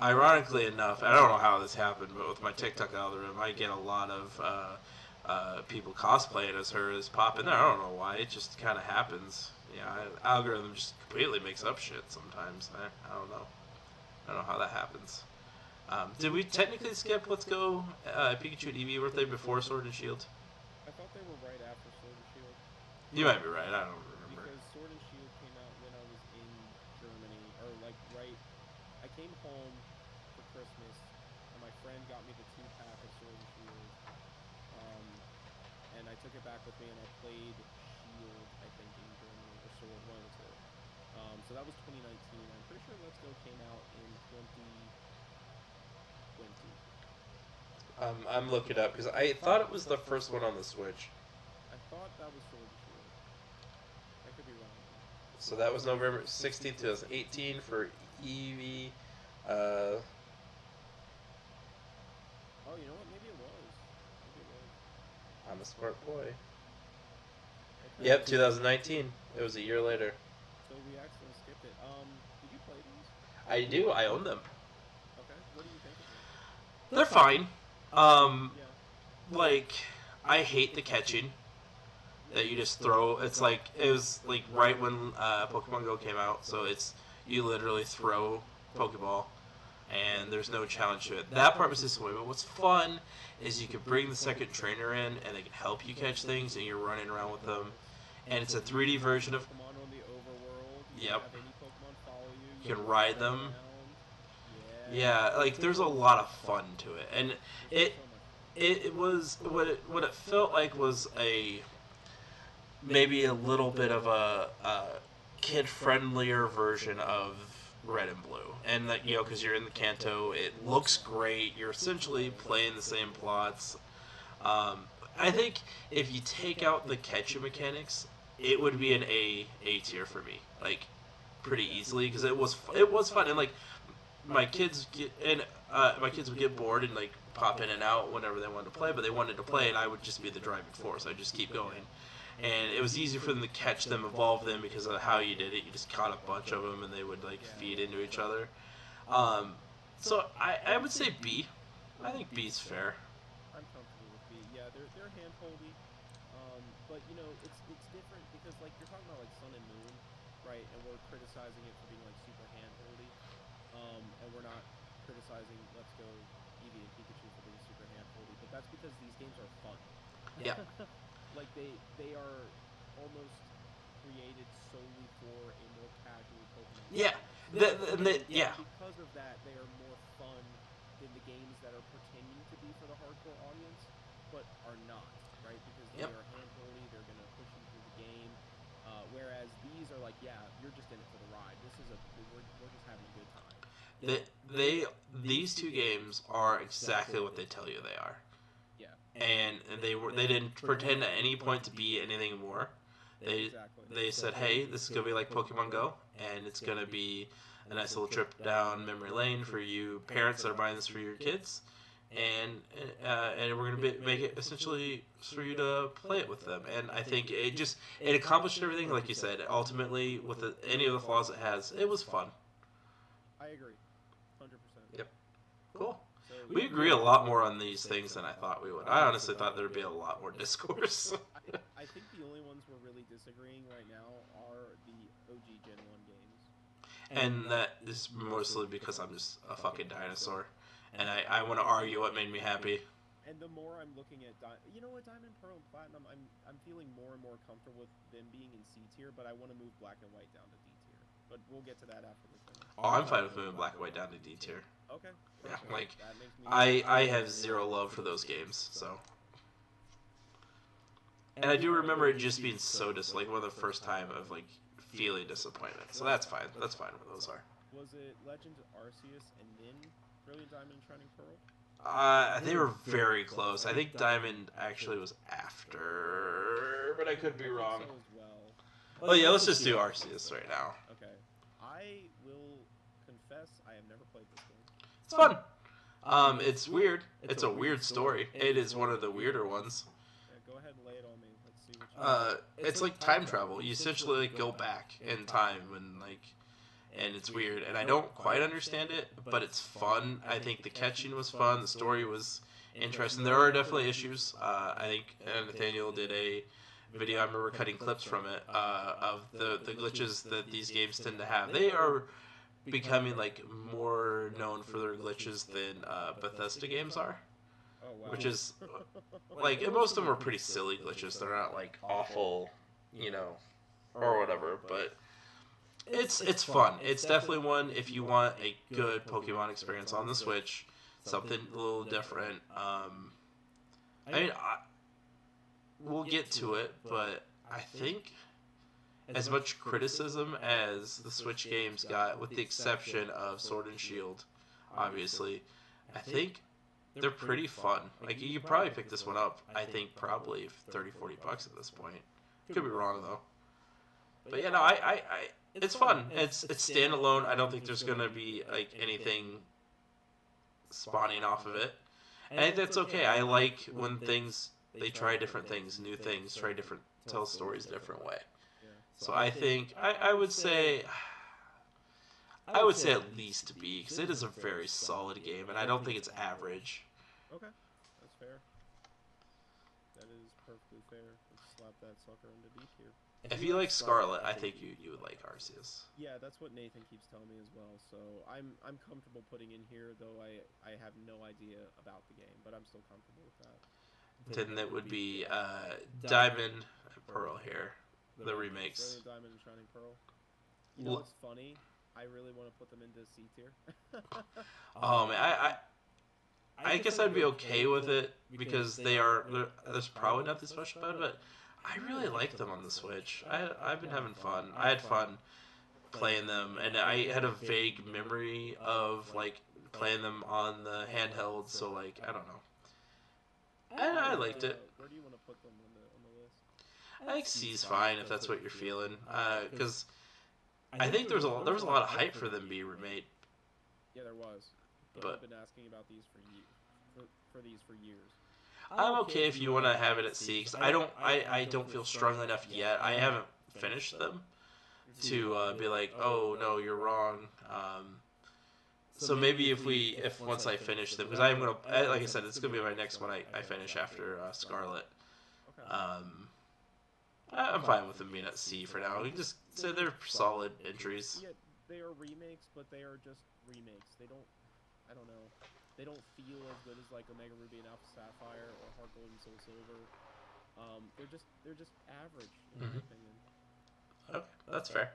Ironically enough, I don't know how this happened, but with my TikTok algorithm, I get a lot of people cosplaying as her as popping there. I don't know why. It just kind of happens. Yeah, algorithm just completely makes up shit sometimes. I don't know. I don't know how that happens. Did we technically skip Let's Go Pikachu and Eevee? Weren't they before Sword and Shield? I thought they were right after Sword and Shield. You might be right. I don't remember. Because Sword and Shield came out when I was in Germany, or like right. I came home for Christmas, and my friend got me the 2-pack of Sword and Shield. And I took it back with me, and I played Shield, I think, in Germany, or Sword, one of the two. So that was 2019. I'm pretty sure Let's Go came out in 2020. I'm looking it up because I thought it was the first one on the Switch. I thought that was Sword and Shield. I could be wrong. So that was November 16th, 2018 for Eevee. Oh, you know what? Maybe it was. I'm a smart boy. Okay. Yep, 2019. It was a year later. So we accidentally skipped it. Did you play these? I do. I own them. Okay. What do you think of them? They're fine. Yeah. Like, I hate the catching that you just throw. It's like, it was like right when Pokemon Go came out, so it's, you literally throw Pokeball, and there's no challenge to it. That part was disappointing, but what's fun is you can bring the second trainer in, and they can help you catch things, and you're running around with them. And it's a 3D version of... Pokemon on the overworld. Yep. Have any Pokemon follow you. You can ride them. Around. Yeah, like there's a lot of fun to it, and it was what it felt like was maybe a little bit of a kid friendlier version of Red and Blue, and that because you're in the Kanto, it looks great. You're essentially playing the same plots. I think if you take out the catching mechanics, it would be an A tier for me, like pretty easily because it was fun and like. My kids would get bored and like pop in and out whenever they wanted to play, but they wanted to play, and I would just be the driving force. I'd just keep going, and it was easy for them to catch them, evolve them because of how you did it. You just caught a bunch of them, and they would like feed into each other. So I would say B. I think B's fair. I'm comfortable with B. Yeah, they're hand-holdy, but it's different because like you're talking about like Sun and Moon, right? And we're criticizing it for being like super hand-holdy. And we're not criticizing Let's Go Eevee and Pikachu for being super hand-holdy, but that's because these games are fun. Yeah. Like they are almost created solely for a more casual Pokemon. Yeah. Yeah. Because of that, they are more fun than the games that are pretending to be for the hardcore audience, but are not, right? Because they are hand-holdy, they're gonna push you through the game. Whereas these are These two games are exactly what they tell you they are. Yeah. And they didn't pretend at any point to be anything more. They said, hey, this is gonna be like Pokemon Go, and it's gonna be a nice little trip down memory lane for you parents that are buying this for your kids, and we're gonna make it essentially for you to play it with them. And I think it accomplished everything, like you said. Ultimately, with any of the flaws it has, it was fun. I agree, 100%. Yep. Cool. So We agree a lot more on these things than I thought we would. I honestly thought there would be a lot more discourse. I think the only ones we're really disagreeing right now are the OG Gen 1 games. And that is mostly because I'm just a fucking dinosaur. And I want to argue what made me happy. And the more I'm looking at, Diamond, Pearl, and Platinum, I'm feeling more and more comfortable with them being in C tier, but I want to move Black and White down to D tier. But we'll get to that after the thing. Oh, I'm fine with moving Black and White down to D tier. Okay. Yeah, like, that makes me I have zero love for those games, so. And I do remember it just being so one of the first time of, like, feeling disappointment. So that's fine. That's fine where those are. Was it Legend of Arceus and then Brilliant Diamond and Shining Pearl? They were very close. I think Diamond actually was after, but I could be wrong. So as well. Well, yeah, let's just do Arceus right now. Okay. I will confess I have never played this game. It's fun. It's weird. It's a weird story. It is one of the weirder ones. Yeah, go ahead and lay it on me. Let's see what you It's like time travel. You essentially like go back in time and it's weird. And I don't quite understand it, but it's fun. I think the catching was fun. The story was interesting. There are definitely issues. I think Nathaniel did a video. I remember cutting clips from it of the glitches that these games tend to have. They are becoming like more known for their glitches than Bethesda games are. Oh, wow. Which is like, and most of them are pretty silly glitches. They're not like awful, or whatever. But it's fun. It's definitely one if you want a good Pokemon experience on the Switch, something a little different. We'll get to it, but I think as much criticism as the Switch games got, with the exception of Sword and Shield, obviously, I think they're pretty fun. Like, you could probably pick this one up, I think, probably $30-$40 at this point. Could be wrong, though. But, yeah, no, it's fun. It's standalone. I don't think there's going to be, like, anything spawning off of it. And I think that's okay. I like when they try different things, new things, tell stories a different way. So I think I would say at least B, because it is a very solid game, and I don't think it's average. Okay, that's fair. That is perfectly fair. Let's slap that sucker into B tier. If you like Scarlet, I think you would like Arceus. Yeah, that's what Nathan keeps telling me as well. So I'm comfortable putting in here, though I have no idea about the game, but I'm still comfortable with that. Then that would be Diamond and Pearl here, the remakes. Brilliant Diamond and Shining Pearl. You know what's funny? I really want to put them into C tier. Oh man, I guess I'd be okay with it because there's probably nothing special about it, but I really like them on the Switch. I've been having fun. I had fun playing them, and I had a vague memory of like playing them on the handheld. So like, I don't know. I liked it. Where do you want to put them on the list? I think C's fine if that's what you're feeling, because I think there was a lot of hype for them being remade. Yeah, there was. But I've been asking about these for years. I'm okay if you want to have it at C, because I don't feel strongly enough yet. I haven't finished them to be like, oh no, you're wrong. So maybe if once I finish them, because I'm gonna, like I said, it's gonna be my next one I finish after Scarlet. Okay. I'm fine with them being at C for now. We can just say they're solid entries. Yeah, they are remakes, but they are just remakes. I don't know. They don't feel as good as like Omega Ruby and Alpha Sapphire or Heart Gold and Soul Silver. They're just average in my opinion. Okay, that's fair.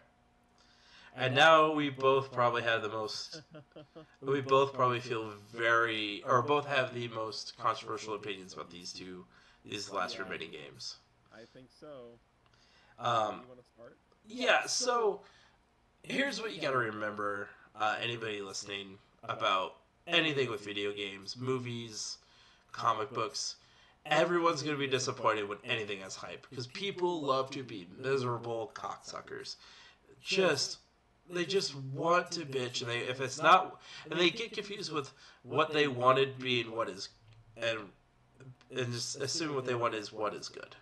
And now we both probably have the most. We both probably feel both have the most controversial opinions about these last remaining games. I think so. You Um, want to start? Yeah. So here's what you got to remember anybody listening about anything with video games, movies, comic books, everyone's going to be disappointed when anything has hype because people love to be miserable cocksuckers. They just want to bitch, and if it's not, and they get confused with what they wanted being what is, and just assume what they want is what is good.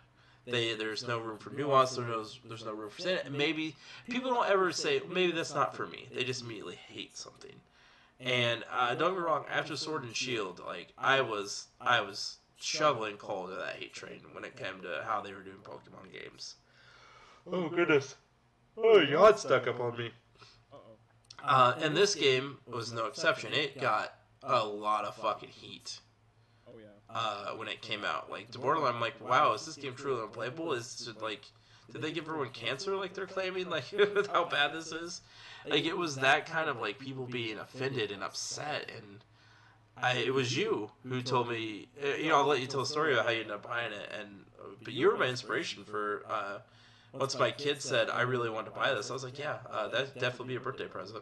There's no room for nuance. There's no room for saying it. And maybe people don't ever say maybe that's not for me. They just immediately hate something. And don't get me wrong. After Sword and Shield, like I was shoveling coal to that hate train when it came to how they were doing Pokemon games. Oh goodness! Oh, yacht stuck up on me. And this game was no exception. It got a lot of fucking heat. Oh yeah. When it came out, like to Borderline, I'm like, wow, is this game truly unplayable? Is it like, did they give everyone cancer like they're claiming? Like with how bad this is? Like it was that kind of like people being offended and upset, and it was you who told me. I'll let you tell the story about how you ended up buying it, but you were my inspiration for. Once my kid said I really wanted to buy this, I was like, yeah, that'd definitely be a birthday present.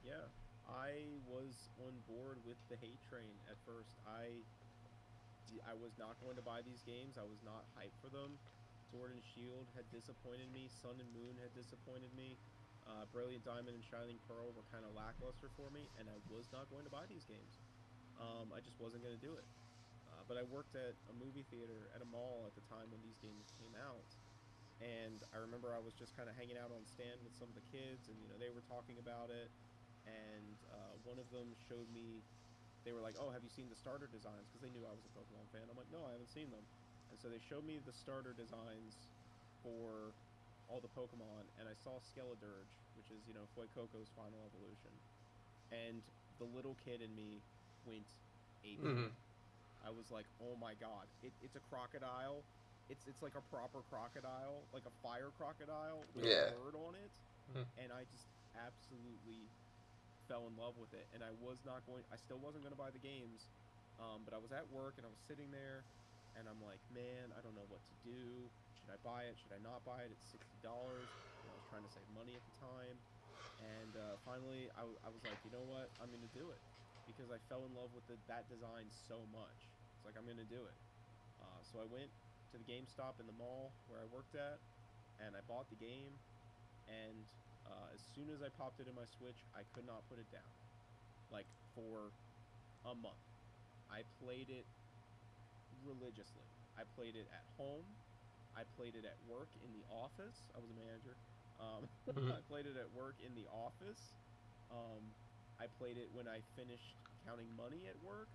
Yeah, I was on board with the hate train at first. I was not going to buy these games. I was not hyped for them. Sword and Shield had disappointed me. Sun and Moon had disappointed me. Brilliant Diamond and Shining Pearl were kind of lackluster for me, and I was not going to buy these games. I just wasn't going to do it. But I worked at a movie theater at a mall at the time when these games came out. And I remember I was just kind of hanging out on stand with some of the kids, and they were talking about it. And one of them showed me. They were like, "Oh, have you seen the starter designs?" Because they knew I was a Pokemon fan. I'm like, "No, I haven't seen them." And so they showed me the starter designs for all the Pokemon, and I saw Skeledirge, which is Fuecoco's final evolution. And the little kid in me went ape. Mm-hmm. I was like, "Oh my god! It's a crocodile." It's like a proper crocodile, like a fire crocodile with a bird on it, and I just absolutely fell in love with it. And I still wasn't going to buy the games, but I was at work and I was sitting there, and I'm like, man, I don't know what to do. Should I buy it? Should I not buy it? It's $60. And I was trying to save money at the time, and finally I was like, you know what? I'm going to do it because I fell in love with that design so much. It's like I'm going to do it. So I went to the GameStop in the mall where I worked at, and I bought the game, and as soon as I popped it in my Switch, I could not put it down. Like, for a month. I played it religiously. I played it at home. I played it at work in the office. I was a manager. I played it at work in the office. I played it when I finished counting money at work.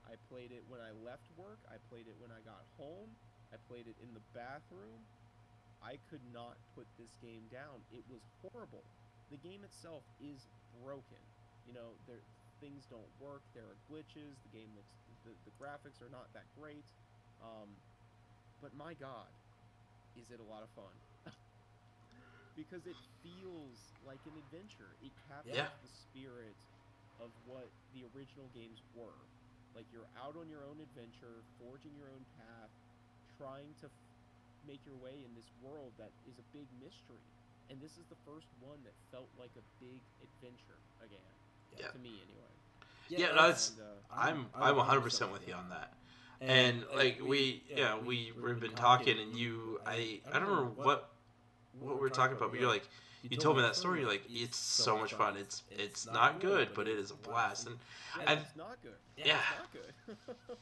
I played it when I left work. I played it when I got home. I played it in the bathroom. I could not put this game down. It was horrible. The game itself is broken. Things don't work. There are glitches. The game looks, the graphics are not that great. But my God, is it a lot of fun? Because it feels like an adventure. It captures the spirit of what the original games were. Like, you're out on your own adventure, forging your own path, trying to make your way in this world that is a big mystery. And this is the first one that felt like a big adventure again. Yeah. To me, anyway. Yeah, no, I'm 100% with you on that. And like we've been talking, and I don't remember what we were talking about, but you're like, you told me that story. You're like, it's so much fun. It's not good, but it is a blast. And it's not good. Yeah. It's not good.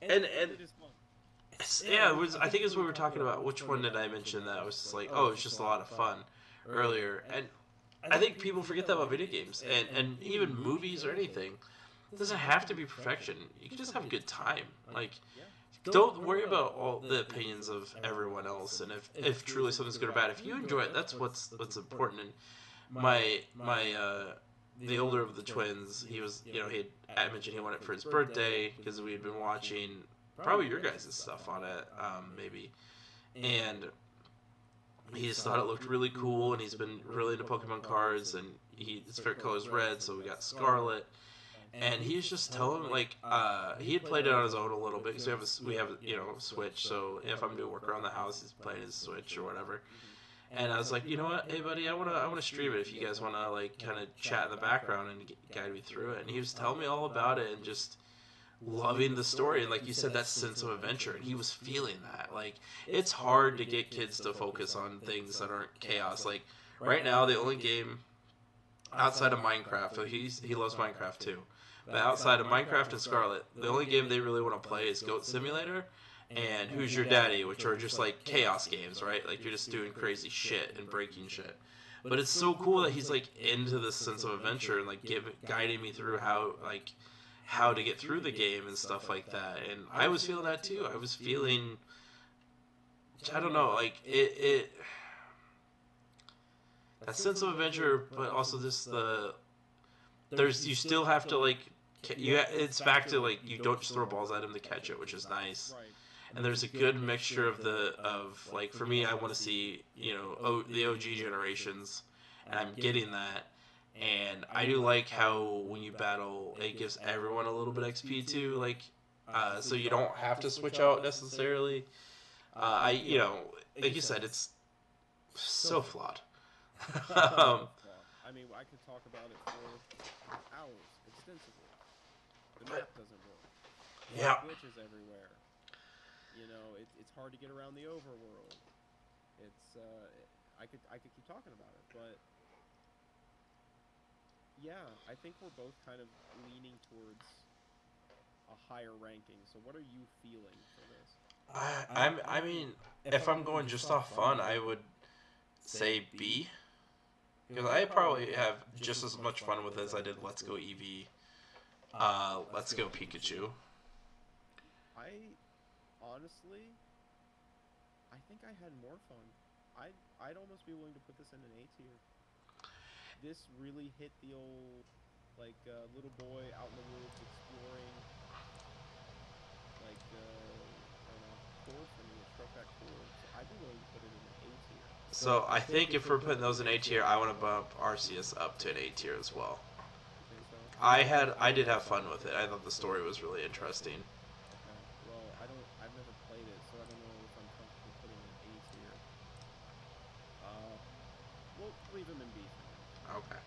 and it is fun. It was. I think it's what we were talking about. Which one did I mention that I was just like, oh, it's just a lot of fun earlier? And I think people forget that about video games and even movies or anything. It doesn't have to be perfection. You can just have a good time. Like, don't worry about all the opinions of everyone else. And if truly something's good or bad, if you enjoy it, that's what's important. And the older of the twins, he was, I mentioned he wanted it for his birthday because we had been watching probably your guys' stuff on it, maybe. And he just thought it looked really cool, and he's been really into Pokemon cards, and his favorite color is red, so we got Scarlet. And he was just telling, like, he had played it on his own a little bit, because we have Switch, so if I'm doing work around the house, he's playing his Switch or whatever. And I was like, you know what, hey buddy, I wanna stream it if you guys wanna like kind of chat in the background and guide me through it. And he was telling me all about it and just loving the story and like you said, that sense of adventure. And he was feeling that. Like it's hard to get kids to focus on things that aren't chaos. Like right now, the only game outside of Minecraft, he loves Minecraft too. But outside of Minecraft and Scarlet, the only game they really want to play is Goat Simulator and Who's Your Daddy, which are just like chaos games, right? Like you're just doing crazy shit and breaking shit. But it's so cool that he's like into this sense of adventure and like guiding me through how to get through the game and stuff like that. And I was feeling that too. I was feeling, I don't know, like it that sense of adventure, but also just you still have to like it's back to like you don't just throw balls at him to catch it, which is nice. Right. And there's a good mixture of like for me, I want to see the OG generations, and I'm getting that. And I do like how when you battle, it gives everyone a little bit XP too, like so you don't have to switch out necessarily. Like you said, it's so flawed. I mean, I could talk about it for hours extensively. The map doesn't work. Yeah. Glitches everywhere. It's hard to get around the overworld. I could keep talking about it, but yeah, I think we're both kind of leaning towards a higher ranking. So what are you feeling for this? I mean, if I'm going just off fun, I would say B. Because I probably have just as much fun with it as I did Let's Go Eevee, Let's Go Pikachu. Honestly, I think I had more fun. I'd almost be willing to put this in an A tier. This really hit the old, like, little boy out in the woods exploring, like, I don't know, chord for me. It struck that chord. So I'd be willing to put it in an A tier. So I think if we're putting those in A tier, I want to bump Arceus up to an A tier as well. You think so? I did have fun with it. I thought the story was really interesting. Okay. Well, I've never played it, so I don't know if I'm comfortable putting it in A tier. We'll leave him in B for now. Okay.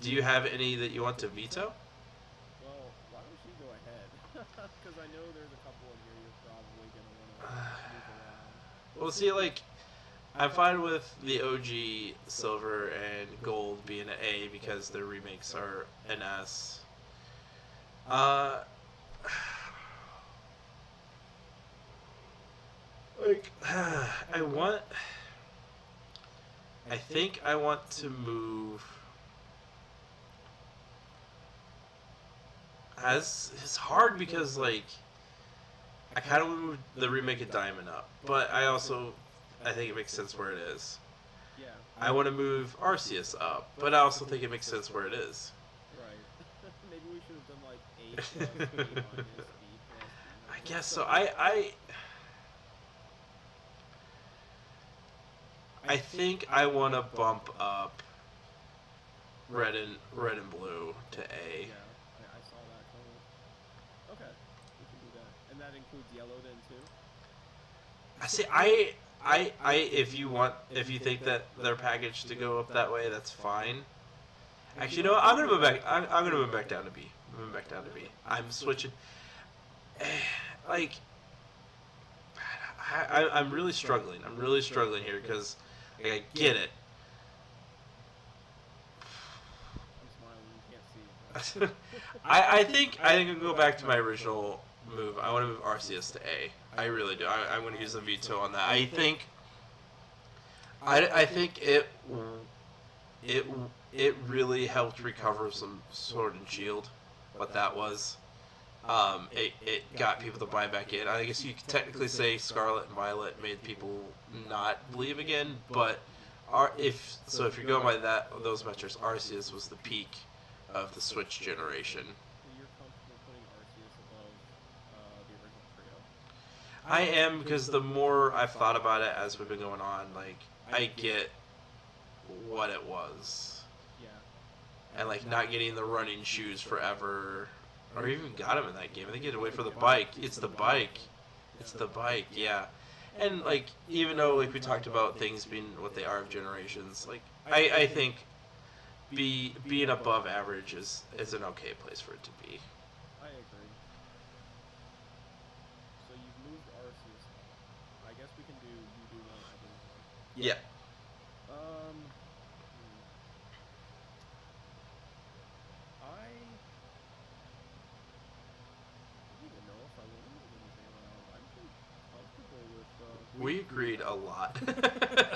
Do you have any that you want to veto? Well, why don't you go ahead? Because I know there's a couple in here you're probably going to want to move around. Well, see, like, I'm fine with the OG Silver and Gold being an A because their remakes are an S. I think I want to move. It's hard because, like, I kind of moved the remake of Diamond up, but I think it makes sense where it is. Yeah. I want to move Arceus up, but I also think it makes sense where it is. Right. Maybe we should have done like A plus, B minus, B plus, B minus. I guess so. I think I want to bump up Red and Blue to A. Yeah, I saw that coming. Okay, we can do that, and that includes Yellow then too. I see. If you think that they're packaged to go up that way, that's fine. Actually, no, I'm gonna move back. I'm gonna move back down to B. I'm switching. Like, I'm really struggling. I'm really struggling here because I get it. I'm smiling. You can't see. I think I'm gonna go back to my original move. I want to move Arceus to A. I really do. I'm going to use a veto on that. I think it really helped recover some Sword and Shield, what that was. It got people to buy back in. I guess you could technically say Scarlet and Violet made people not believe again, but if you're going by those metrics, Arceus was the peak of the Switch generation. You're comfortable putting Arceus above the original trio? I am, because the more I've thought about it as we've been going on, like, I get what it was. Yeah. And, like, not getting the running shoes forever, or even got him in that game. I think you had to wait for the bike. It's the bike, yeah. And like, even though like we talked about things being what they are of generations, like I think being above average is an okay place for it to be. I agree. So you've moved Arceus up. I guess we can do you do one, I do one. Yeah. Um, I don't even know if I want to move anything around. I'm pretty comfortable with. We agreed a lot Yeah,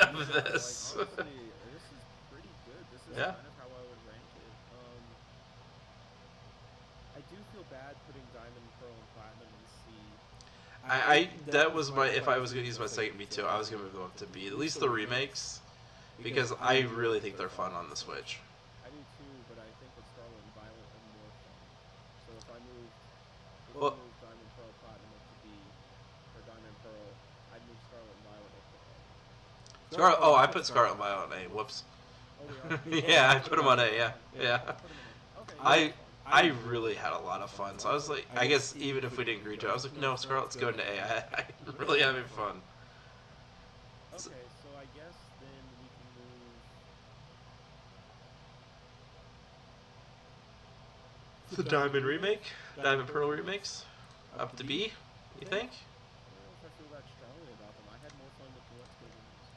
of this. like honestly, this is pretty good. This is Yeah. kind of how I would rank it. I do feel bad putting Diamond, Pearl, and Platinum in C. I that was my, if I was gonna use my second B too, I was gonna move them up to B. At least the remakes, because I really think they're fun on the Switch. I do too, but I think that Scarlet and Violet are more fun. So if I moved Well, Diamond, Pearl, Platinum up to B, or Diamond, Pearl, I'd move Scarlet and Violet up to A. Scarlet. Oh, I put Scarlet and Violet on A. Whoops. Oh, we are. Yeah, I put them on A. Yeah, yeah. I'll put 'em in A. Okay. I really had a lot of fun. So I was like, I guess even if we didn't agree to it, I was like, no, Scarlet's going to A. I'm really having fun. Okay, so I guess then we can move. The Diamond remake, Diamond Pearl remakes, up to B. You think? I don't know if I feel that strongly about them. I had more fun with the Let's Go games.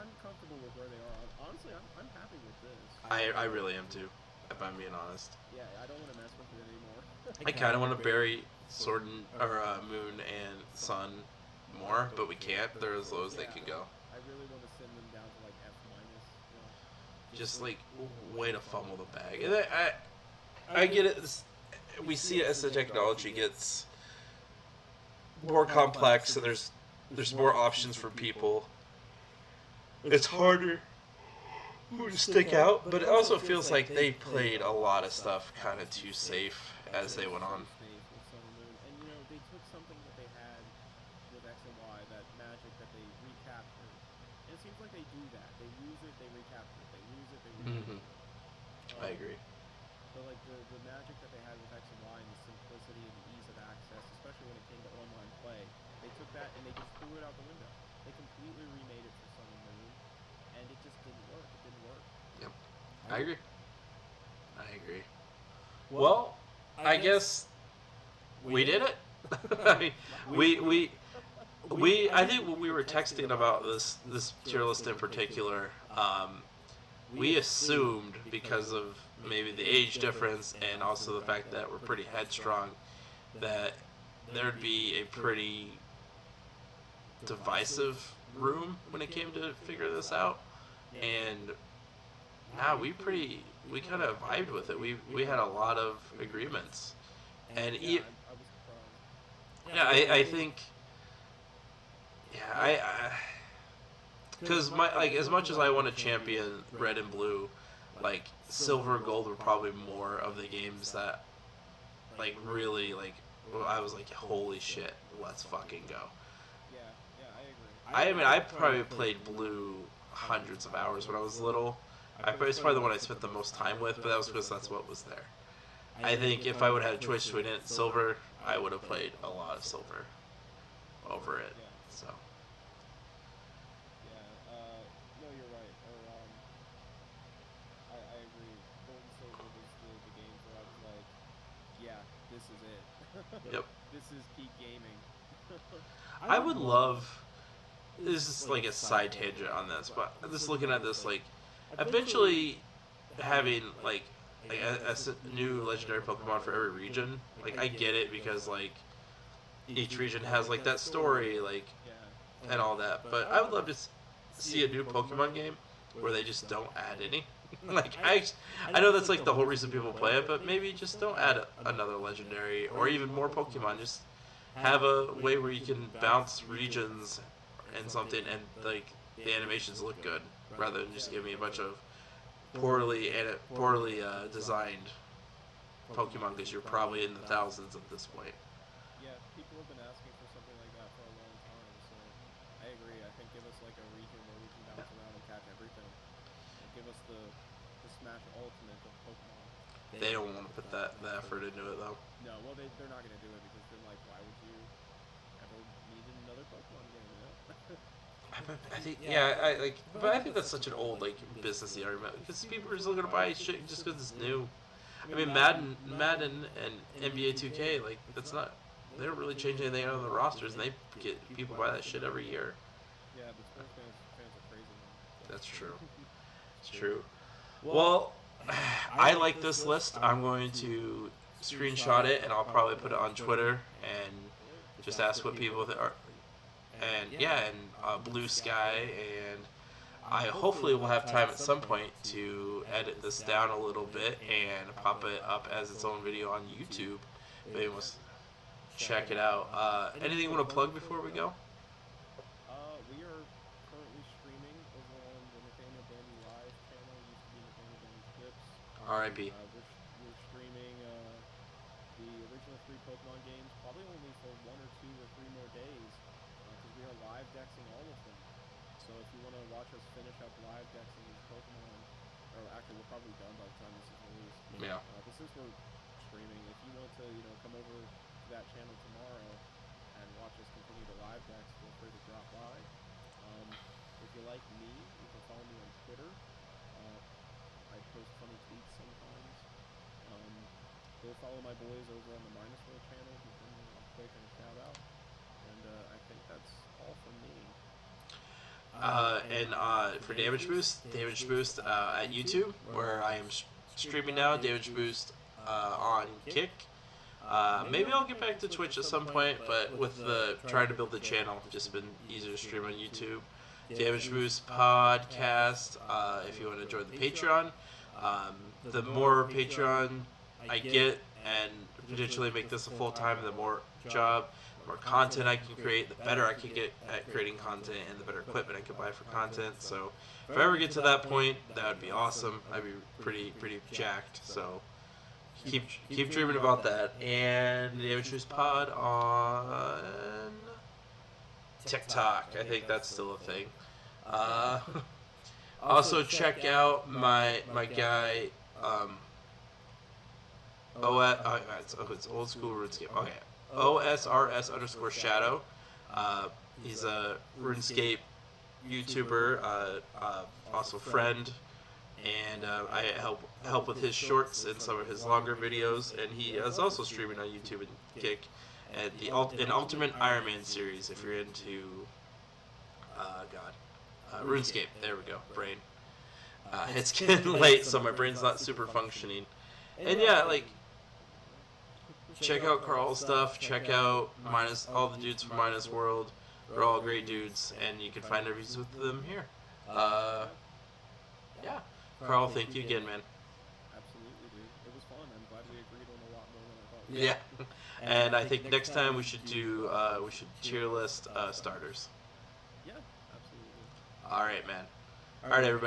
I'm comfortable with where they are. Honestly, I'm happy with this. I really am too, if I'm being honest. Yeah, I don't want to mess with it anymore. I kind of want to bury Sword and, or Moon and Sun more, but we can't. They're as low as they can go. I really want to send them down to like F minus. Just like way to fumble the bag. And I get it. We see it as the technology gets more complex, and there's more options for people. It's harder to stick out, but it also feels like they played a lot of stuff kind of too safe as they went on. And you know, they took something that they had with X and Y, that magic that they recaptured. And it seems like they do that. They lose it, they recapture it. They lose it, they recapture it. I agree. But like the magic that they had with X and Y and the simplicity and the ease of access, especially when it came to online play, they took that and they just threw it out the window. They completely remade it for Sun and Moon, and it just didn't work. It didn't work. Yep. I agree. I agree. Well, I guess we did it. I mean, we I think when we were texting about this tier list in particular, we assumed, because of maybe the age difference and also the fact that we're pretty headstrong, that there'd be a pretty divisive room when it came to figure this out. And now we kind of vibed with it. We had a lot of agreements, and I was surprised. yeah, I think, yeah, because my, like, as much as I want to champion red and blue, like silver and gold were probably more of the games that, like, really, like, I was like, holy shit, let's fucking go. Yeah, I agree. I mean, I probably played blue hundreds of hours when I was little. It's probably the one I spent the most time with, but that was because that's what was there. I think if I would have had a choice between it and silver, I would have played a lot of silver over it. So. Yeah, no, you're right. Or, I agree. Gold and silver was the games where I was like, yeah, this is it. Yep. This is peak gaming. I would love. This is like a side tangent on this, but just looking at this, like, eventually having like a new legendary Pokemon for every region. Like, I get it because like each region has like that story, like, Yeah. and all that. But I would love to see a new Pokemon game where they just don't add any. Like, I know that's like the whole reason people play it, but maybe just don't add another legendary or even more Pokemon. Just have a way where you can bounce regions and something, and like the animations look good, rather than just give me a bunch of poorly designed Pokemon, because you're probably in the thousands at this point. Yeah, people have been asking for something like that for a long time, so I agree. I think give us like a region where we can bounce around and catch everything. And give us the Smash Ultimate of Pokemon. They don't want to put the effort into it though. No, well they're not gonna do it because then like why would you ever need another Pokemon game? You know? I think but I think that's such an old like businessy argument because people are still gonna buy shit just because it's new. I mean, Madden, and NBA 2K, like that's not. They don't really change anything on the rosters, and they get people buy that shit every year. Yeah, but sports fans are crazy, man. That's true. It's true. Well, I like this list. I'm going to screenshot it, and I'll probably put it on Twitter and just ask what people are. And yeah, and Blue Sky, and I hopefully will have time at some point to edit this down a little bit and pop it up as its own video on YouTube. If anyone wants to check it out. Anything you want to plug before we go? We are currently streaming over on the Nathaniel Dandy Live channel. It used to be Nathaniel Dandy Clips. R.I.P. We're streaming the original 3 Pokemon games, probably only for 1 or 2 or 3 more days, because we are live dexing all of them. So if you want to watch us finish up live dexing these Pokemon, or actually we're probably done by the time this is released. Yeah. But since we're streaming, if you want to, come over to that channel tomorrow and watch us continue to live dex, feel free to drop by. If you like me, you can follow me on Twitter. I post funny tweets sometimes. Go follow my boys over on the Minus World channel. Give them a quick and a shout out. And I think that's all from me. And for Damage Boost at YouTube, where I am streaming now. Damage Boost on Kick. Maybe I'll get back to Twitch at some point, but with the trying to build the channel, it's just been easier to stream on YouTube. Damage Boost Podcast. If you want to join the Patreon, the more Patreon I get and potentially make this a full time, the more job, the more content I can create, the better I can get at creating content, and the better equipment I can buy for content. So if I ever get to that point, that would be awesome. I'd be pretty jacked. So keep dreaming about that. And the Damage Boost Pod on TikTok. I think that's still a thing. Also check out my guy. It's old school RuneScape. Okay, OSRS_Shadow. He's a RuneScape YouTuber, also friend, and I help with his shorts and some of his longer videos. And he is also streaming on YouTube and Kick at an Ultimate Iron Man series. If you're into RuneScape, there we go. Brain. It's getting late, so my brain's not super functioning. And yeah, like, check out Carl's stuff. Check out all the dudes from Minus World. They're all great dudes, and you can find interviews with them here. Yeah. Carl, thank you again, man. Absolutely, dude. It was fun. I'm glad we agreed on a lot more than I thought we would. Yeah. And I think next time we should do tier list starters. Yeah, absolutely. All right, man. All right, everybody.